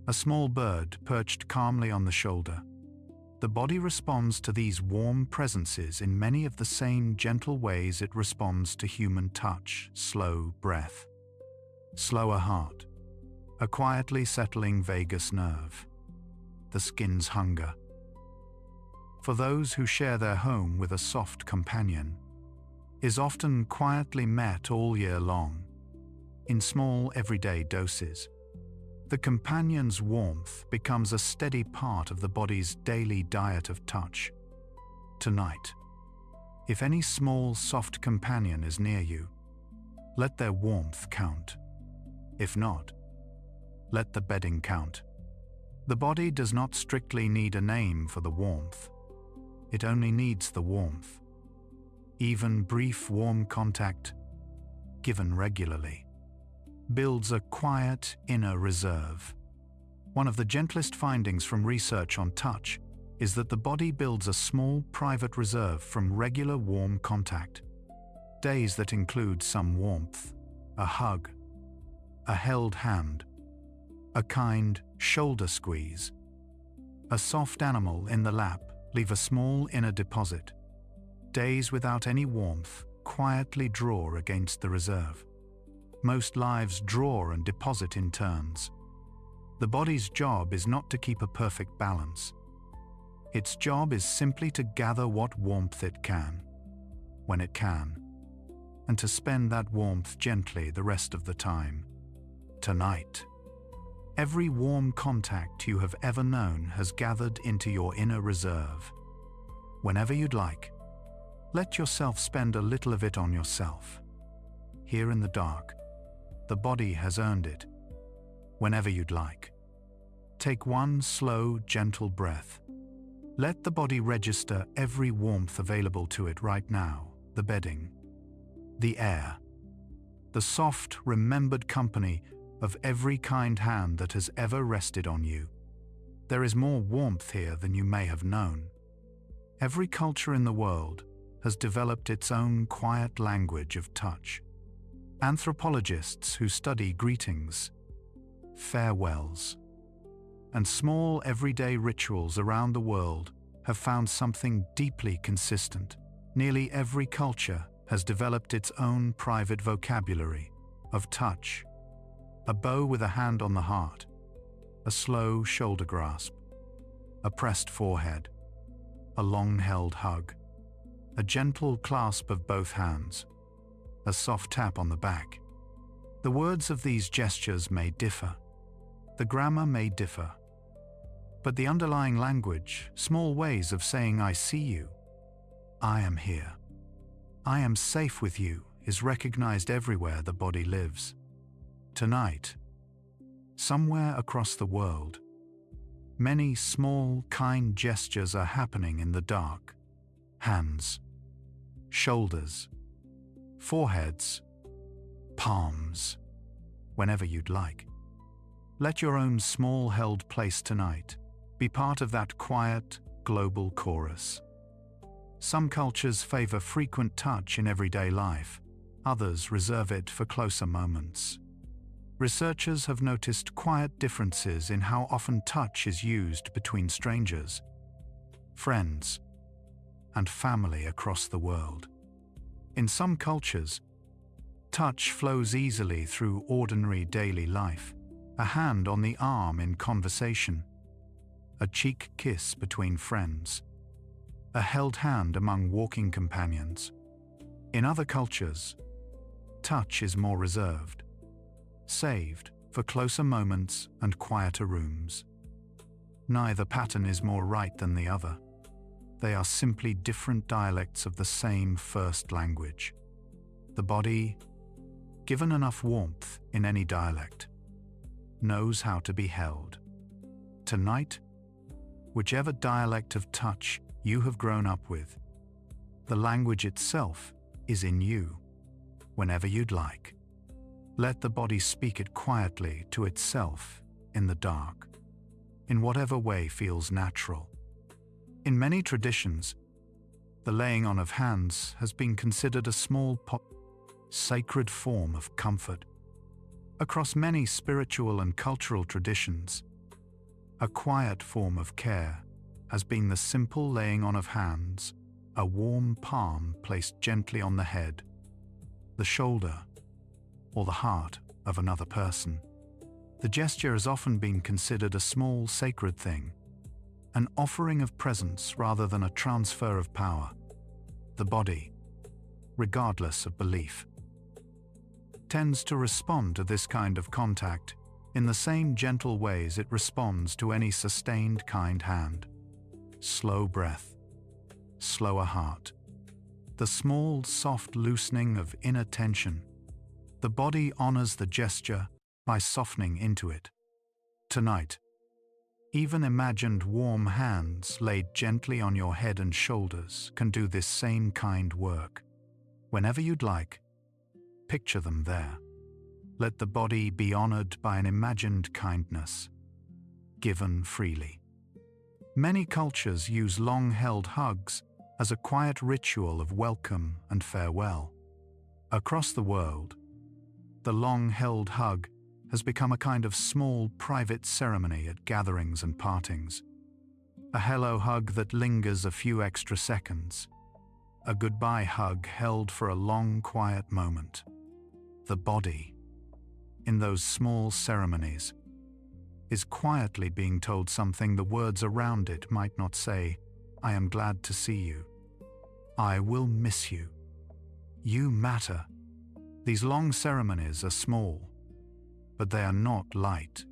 S1: a small bird perched calmly on the shoulder. The body responds to these warm presences in many of the same gentle ways it responds to human touch: slow breath, slower heart, a quietly settling vagus nerve, the skin's hunger. For those who share their home with a soft companion, is often quietly met all year long, in small everyday doses. The companion's warmth becomes a steady part of the body's daily diet of touch. Tonight, if any small soft companion is near you, let their warmth count. If not, let the bedding count. The body does not strictly need a name for the warmth. It only needs the warmth. Even brief warm contact, given regularly, builds a quiet inner reserve. One of the gentlest findings from research on touch is that the body builds a small private reserve from regular warm contact. Days that include some warmth, a hug, a held hand, a kind shoulder squeeze, a soft animal in the lap leave a small inner deposit. Days without any warmth quietly draw against the reserve. Most lives draw and deposit in turns. The body's job is not to keep a perfect balance. Its job is simply to gather what warmth it can, when it can, and to spend that warmth gently the rest of the time. Tonight, every warm contact you have ever known has gathered into your inner reserve. Whenever you'd like, let yourself spend a little of it on yourself. Here in the dark, the body has earned it. Whenever you'd like, take one slow, gentle breath. Let the body register every warmth available to it right now: the bedding, the air, the soft, remembered company of every kind hand that has ever rested on you. There is more warmth here than you may have known. Every culture in the world has developed its own quiet language of touch. Anthropologists who study greetings, farewells, and small everyday rituals around the world have found something deeply consistent. Nearly every culture has developed its own private vocabulary of touch: a bow with a hand on the heart, a slow shoulder grasp, a pressed forehead, a long-held hug, a gentle clasp of both hands, a soft tap on the back. The words of these gestures may differ. The grammar may differ. But the underlying language, small ways of saying "I see you," "I am here," "I am safe with you," is recognized everywhere the body lives. Tonight, somewhere across the world, many small, kind gestures are happening in the dark. Hands, shoulders, foreheads, palms. Whenever you'd like, let your own small held place tonight be part of that quiet, global chorus. Some cultures favor frequent touch in everyday life. Others reserve it for closer moments. Researchers have noticed quiet differences in how often touch is used between strangers, friends, and family across the world. In some cultures, Touch flows easily through ordinary daily life. A hand on the arm in conversation. A cheek kiss between friends. A held hand among walking companions. In other cultures, touch is more reserved, saved for closer moments and quieter rooms. Neither pattern is more right than the other. They are simply different dialects of the same first language. The body, given enough warmth in any dialect, knows how to be held. Tonight, whichever dialect of touch you have grown up with, the language itself is in you, whenever you'd like. Let the body speak it quietly to itself in the dark, in whatever way feels natural. In many traditions, the laying on of hands has been considered a small, sacred form of comfort. Across many spiritual and cultural traditions, a quiet form of care has been the simple laying on of hands, a warm palm placed gently on the head, the shoulder, or the heart of another person. The gesture has often been considered a small sacred thing, an offering of presence rather than a transfer of power. The body, regardless of belief, tends to respond to this kind of contact in the same gentle ways it responds to any sustained kind hand. Slow breath, slower heart, the small, soft loosening of inner tension. The body honors the gesture by softening into it. Tonight, even imagined warm hands laid gently on your head and shoulders can do this same kind work. Whenever you'd like, picture them there. Let the body be honored by an imagined kindness, given freely. Many cultures use long-held hugs as a quiet ritual of welcome and farewell. Across the world, the long-held hug has become a kind of small private ceremony at gatherings and partings. A hello hug that lingers a few extra seconds. A goodbye hug held for a long, quiet moment. The body, in those small ceremonies, is quietly being told something the words around it might not say. I am glad to see you. I will miss you. You matter. These long ceremonies are small, but they are not light.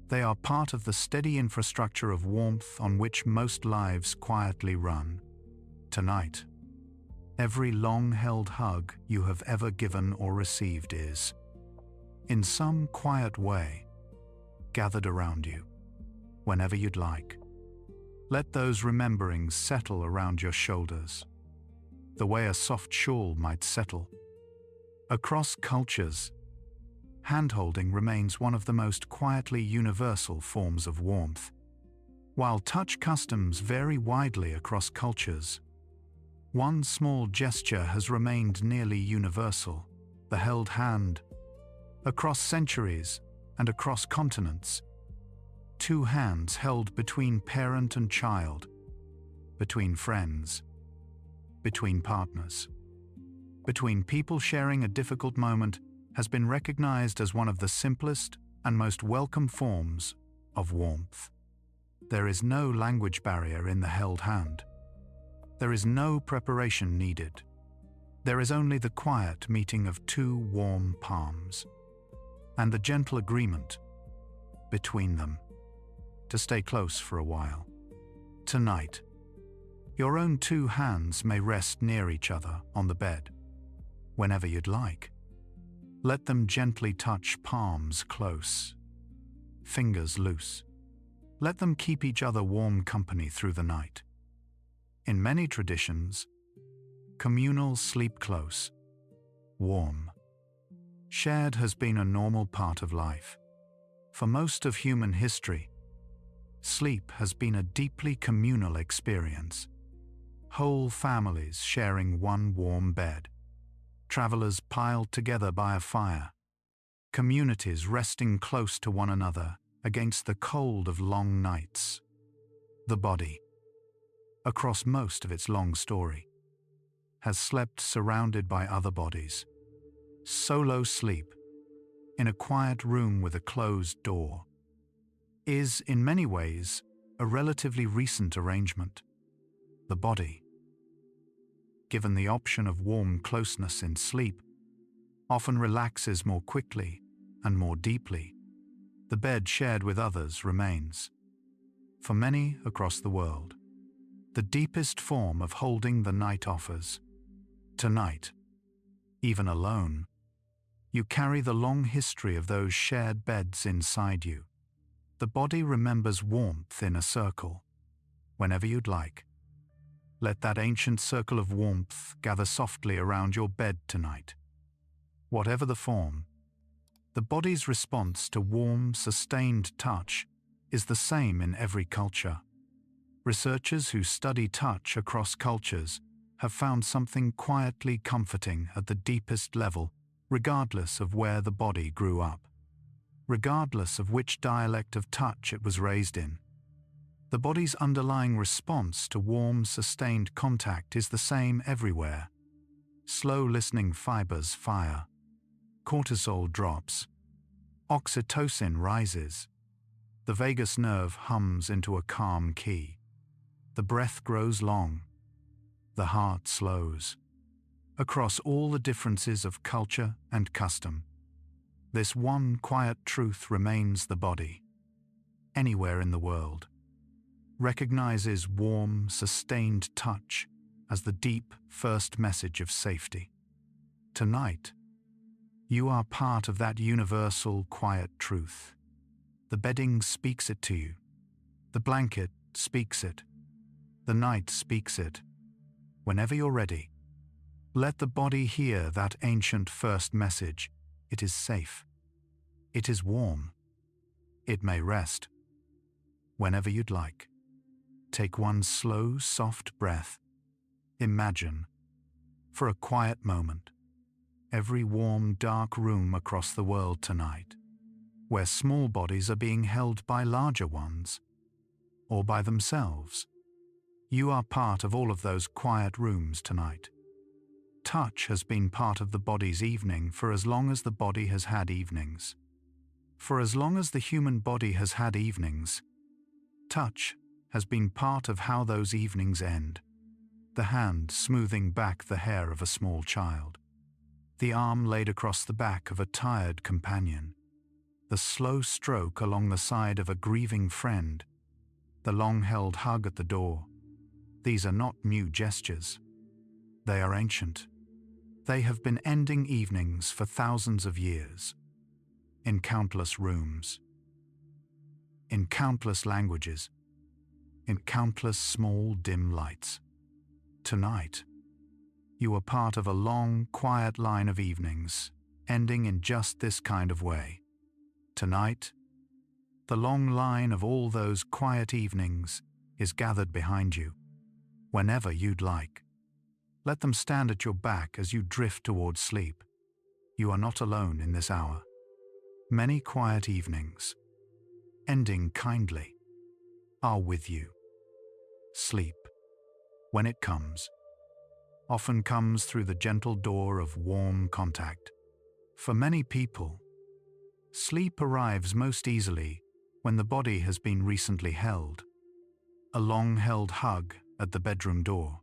S1: They are part of the steady infrastructure of warmth on which most lives quietly run. Tonight, every long-held hug you have ever given or received is, in some quiet way, gathered around you, whenever you'd like. Let those rememberings settle around your shoulders, the way a soft shawl might settle. Across cultures, hand-holding remains one of the most quietly universal forms of warmth. While touch customs vary widely across cultures, one small gesture has remained nearly universal: the held hand. Across centuries and across continents, two hands held between parent and child, between friends, between partners, between people sharing a difficult moment, has been recognized as one of the simplest and most welcome forms of warmth. There is no language barrier in the held hand. There is no preparation needed. There is only the quiet meeting of two warm palms, and the gentle agreement between them to stay close for a while. Tonight, your own two hands may rest near each other on the bed, whenever you'd like. Let them gently touch palms close, fingers loose. Let them keep each other warm company through the night. In many traditions, communal sleep close, warm, shared has been a normal part of life. For most of human history, sleep has been a deeply communal experience. Whole families sharing one warm bed, travelers piled together by a fire, communities resting close to one another against the cold of long nights. The body, across most of its long story, has slept surrounded by other bodies, Solo sleep, in a quiet room with a closed door, is, in many ways, a relatively recent arrangement. The body, given the option of warm closeness in sleep, often relaxes more quickly and more deeply. The bed shared with others remains, for many across the world, the deepest form of holding the night offers. Tonight, even alone, you carry the long history of those shared beds inside you. The body remembers warmth in a circle, whenever you'd like. Let that ancient circle of warmth gather softly around your bed tonight. Whatever the form, the body's response to warm, sustained touch is the same in every culture. Researchers who study touch across cultures have found something quietly comforting at the deepest level, regardless of where the body grew up, regardless of which dialect of touch it was raised in. The body's underlying response to warm, sustained contact is the same everywhere. Slow listening fibers fire, cortisol drops, oxytocin rises, the vagus nerve hums into a calm key, the breath grows long, the heart slows. Across all the differences of culture and custom, this one quiet truth remains: the body, anywhere in the world, recognizes warm, sustained touch as the deep first message of safety. Tonight, you are part of that universal quiet truth. The bedding speaks it to you. The blanket speaks it. The night speaks it. Whenever you're ready, let the body hear that ancient first message. It is safe. It is warm. It may rest. Whenever you'd like, take one slow, soft breath. Imagine, for a quiet moment, every warm, dark room across the world tonight, where small bodies are being held by larger ones, or by themselves. You are part of all of those quiet rooms tonight. Touch has been part of the body's evening for as long as the body has had evenings. For as long as the human body has had evenings, touch has been part of how those evenings end. The hand smoothing back the hair of a small child, the arm laid across the back of a tired companion, the slow stroke along the side of a grieving friend, the long-held hug at the door. These are not new gestures. They are ancient. They have been ending evenings for thousands of years, in countless rooms, in countless languages, in countless small dim lights. Tonight, you are part of a long, quiet line of evenings, ending in just this kind of way. Tonight, the long line of all those quiet evenings is gathered behind you. Whenever you'd like, let them stand at your back as you drift towards sleep. You are not alone in this hour. Many quiet evenings, ending kindly, are with you. Sleep, when it comes, often comes through the gentle door of warm contact. For many people, sleep arrives most easily when the body has been recently held. A long-held hug at the bedroom door,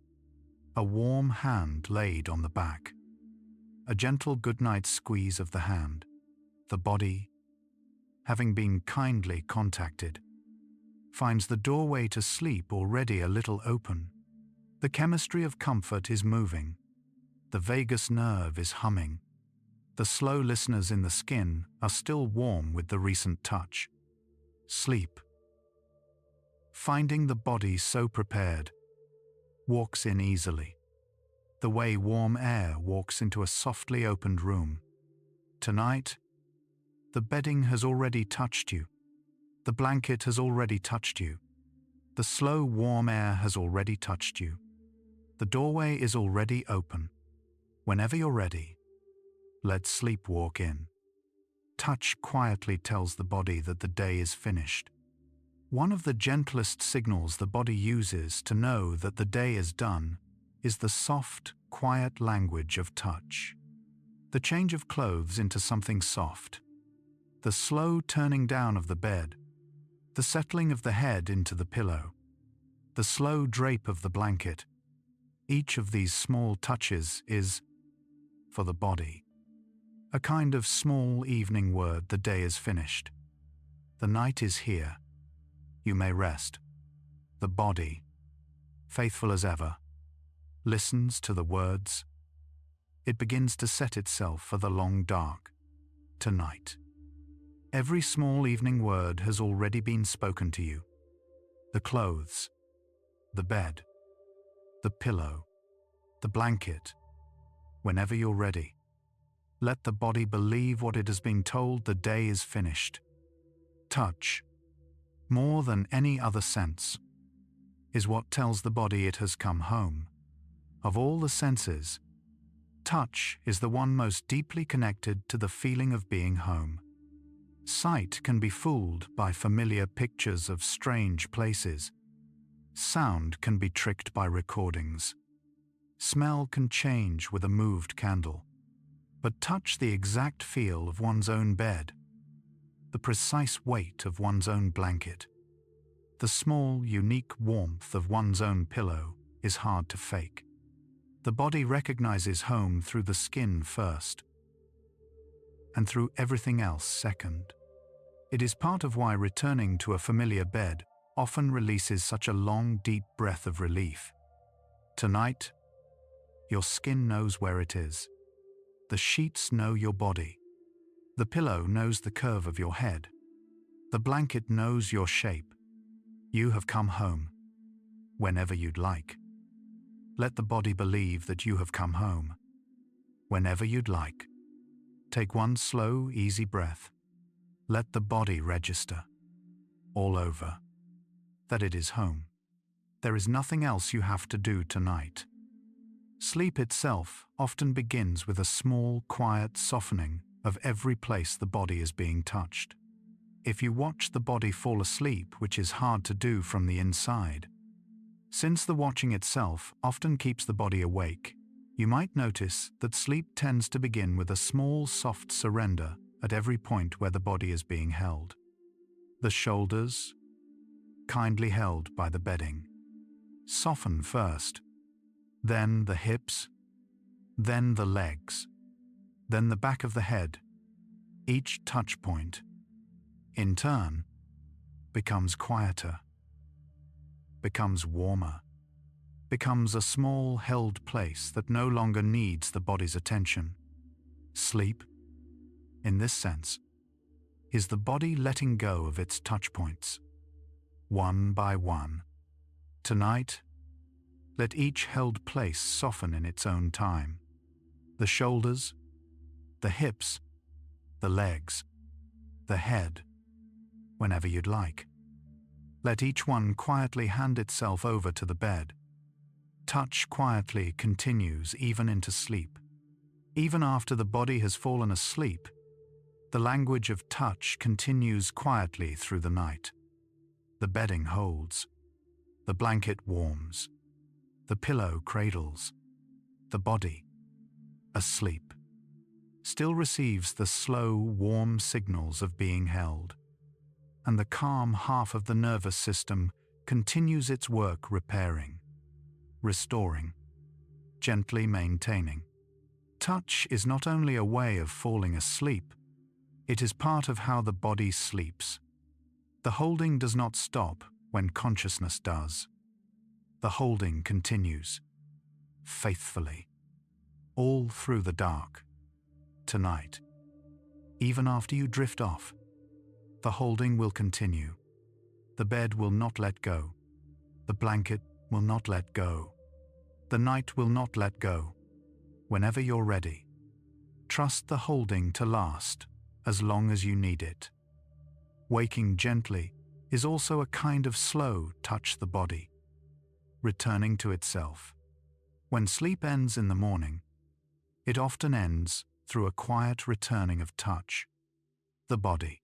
S1: a warm hand laid on the back, a gentle goodnight squeeze of the hand. The body, having been kindly contacted, finds the doorway to sleep already a little open. The chemistry of comfort is moving. The vagus nerve is humming. The slow listeners in the skin are still warm with the recent touch. Sleep, finding the body so prepared, walks in easily, the way warm air walks into a softly opened room. Tonight, the bedding has already touched you. The blanket has already touched you. The slow warm air has already touched you. The doorway is already open. Whenever you're ready, let sleep walk in. Touch quietly tells the body that the day is finished. One of the gentlest signals the body uses to know that the day is done is the soft, quiet language of touch. The change of clothes into something soft. The slow turning down of the bed. The settling of the head into the pillow. The slow drape of the blanket. Each of these small touches is, for the body, a kind of small evening word. The day is finished. The night is here. You may rest. The body, faithful as ever, listens to the words. It begins to set itself for the long dark, tonight. Every small evening word has already been spoken to you. The clothes, the bed, the pillow, the blanket. Whenever you're ready, let the body believe what it has been told. The day is finished. Touch, more than any other sense, is what tells the body it has come home. Of all the senses, touch is the one most deeply connected to the feeling of being home. Sight can be fooled by familiar pictures of strange places. Sound can be tricked by recordings. Smell can change with a moved candle. But touch, the exact feel of one's own bed, the precise weight of one's own blanket, the small, unique warmth of one's own pillow, is hard to fake. The body recognizes home through the skin first, and through everything else second. It is part of why returning to a familiar bed often releases such a long, deep breath of relief. Tonight, your skin knows where it is. The sheets know your body. The pillow knows the curve of your head. The blanket knows your shape. You have come home, whenever you'd like. Let the body believe that you have come home, whenever you'd like. Take one slow, easy breath. Let the body register, all over, that it is home. There is nothing else you have to do tonight. Sleep itself often begins with a small, quiet softening of every place the body is being touched. If you watch the body fall asleep, which is hard to do from the inside, since the watching itself often keeps the body awake, you might notice that sleep tends to begin with a small, soft surrender at every point where the body is being held. The shoulders, kindly held by the bedding, soften first, then the hips, then the legs, then the back of the head. Each touch point, in turn, becomes quieter, becomes warmer, becomes a small held place that no longer needs the body's attention. Sleep, in this sense, is the body letting go of its touch points, one by one. Tonight, let each held place soften in its own time. The shoulders, the hips, the legs, the head, whenever you'd like. Let each one quietly hand itself over to the bed. Touch quietly continues even into sleep. Even after the body has fallen asleep, the language of touch continues quietly through the night. The bedding holds. The blanket warms. The pillow cradles. The body, asleep, still receives the slow, warm signals of being held, and the calm half of the nervous system continues its work repairing, restoring, gently maintaining. Touch is not only a way of falling asleep, it is part of how the body sleeps. The holding does not stop when consciousness does. The holding continues, faithfully, all through the dark. Tonight, even after you drift off, the holding will continue. The bed will not let go. The blanket will not let go. The night will not let go. Whenever you're ready, trust the holding to last as long as you need it. Waking gently is also a kind of slow touch the body, returning to itself. When sleep ends in the morning, it often ends through a quiet returning of touch. The body,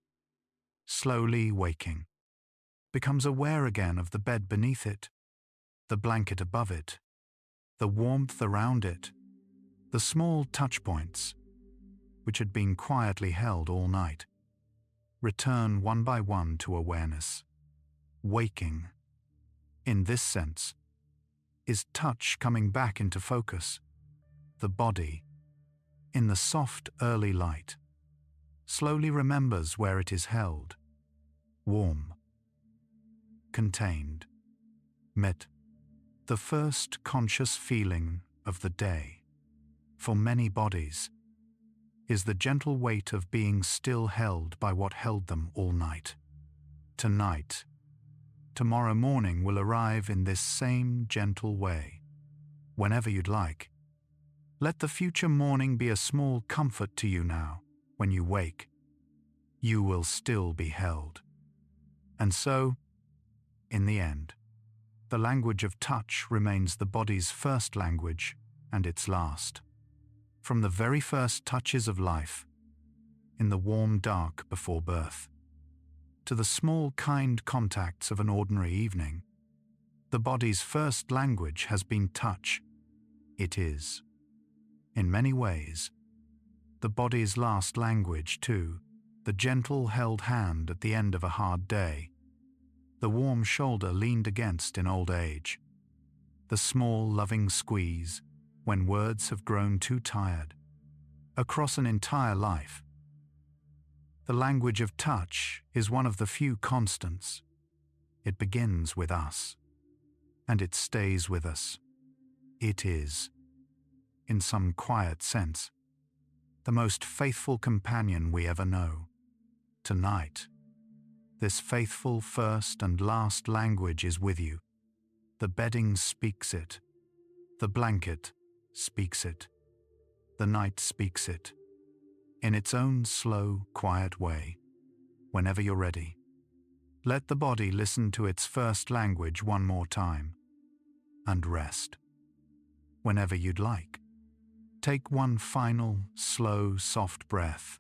S1: slowly waking, becomes aware again of the bed beneath it, the blanket above it, the warmth around it, the small touch points, which had been quietly held all night, return one by one to awareness. Waking, in this sense, is touch coming back into focus. The body, in the soft early light, slowly remembers where it is held. Warm, contained, met, the first conscious feeling of the day, for many bodies, is the gentle weight of being still held by what held them all night. Tonight, tomorrow morning will arrive in this same gentle way, whenever you'd like. Let the future morning be a small comfort to you now. When you wake, you will still be held. And so, in the end, the language of touch remains the body's first language and its last. From the very first touches of life, in the warm dark before birth, to the small kind contacts of an ordinary evening, the body's first language has been touch. It is, in many ways, the body's last language too, the gentle held hand at the end of a hard day, the warm shoulder leaned against in old age, the small loving squeeze when words have grown too tired, across an entire life. The language of touch is one of the few constants. It begins with us, and it stays with us. It is, in some quiet sense, the most faithful companion we ever know. Tonight, this faithful first and last language is with you. The bedding speaks it. The blanket speaks it. The night speaks it. In its own slow, quiet way, whenever you're ready. Let the body listen to its first language one more time, and rest. Whenever you'd like, take one final, slow, soft breath.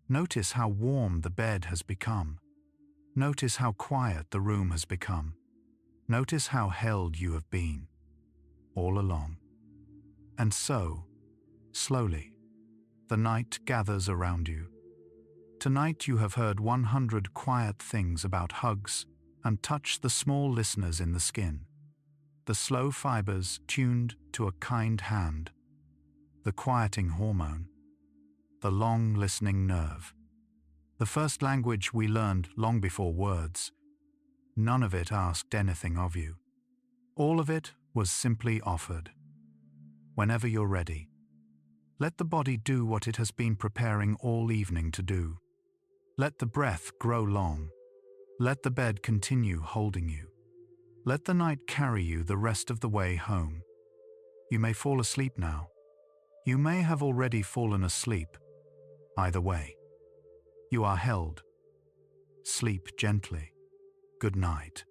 S1: Notice how warm the bed has become. Notice how quiet the room has become. Notice how held you have been, all along. And so, slowly, the night gathers around you. Tonight you have heard 100 quiet things about hugs and touched the small listeners in the skin, the slow fibers tuned to a kind hand, the quieting hormone, the long listening nerve, the first language we learned long before words. None of it asked anything of you. All of it was simply offered. Whenever you're ready, let the body do what it has been preparing all evening to do. Let the breath grow long. Let the bed continue holding you. Let the night carry you the rest of the way home. You may fall asleep now. You may have already fallen asleep. Either way, you are held. Sleep gently. Good night.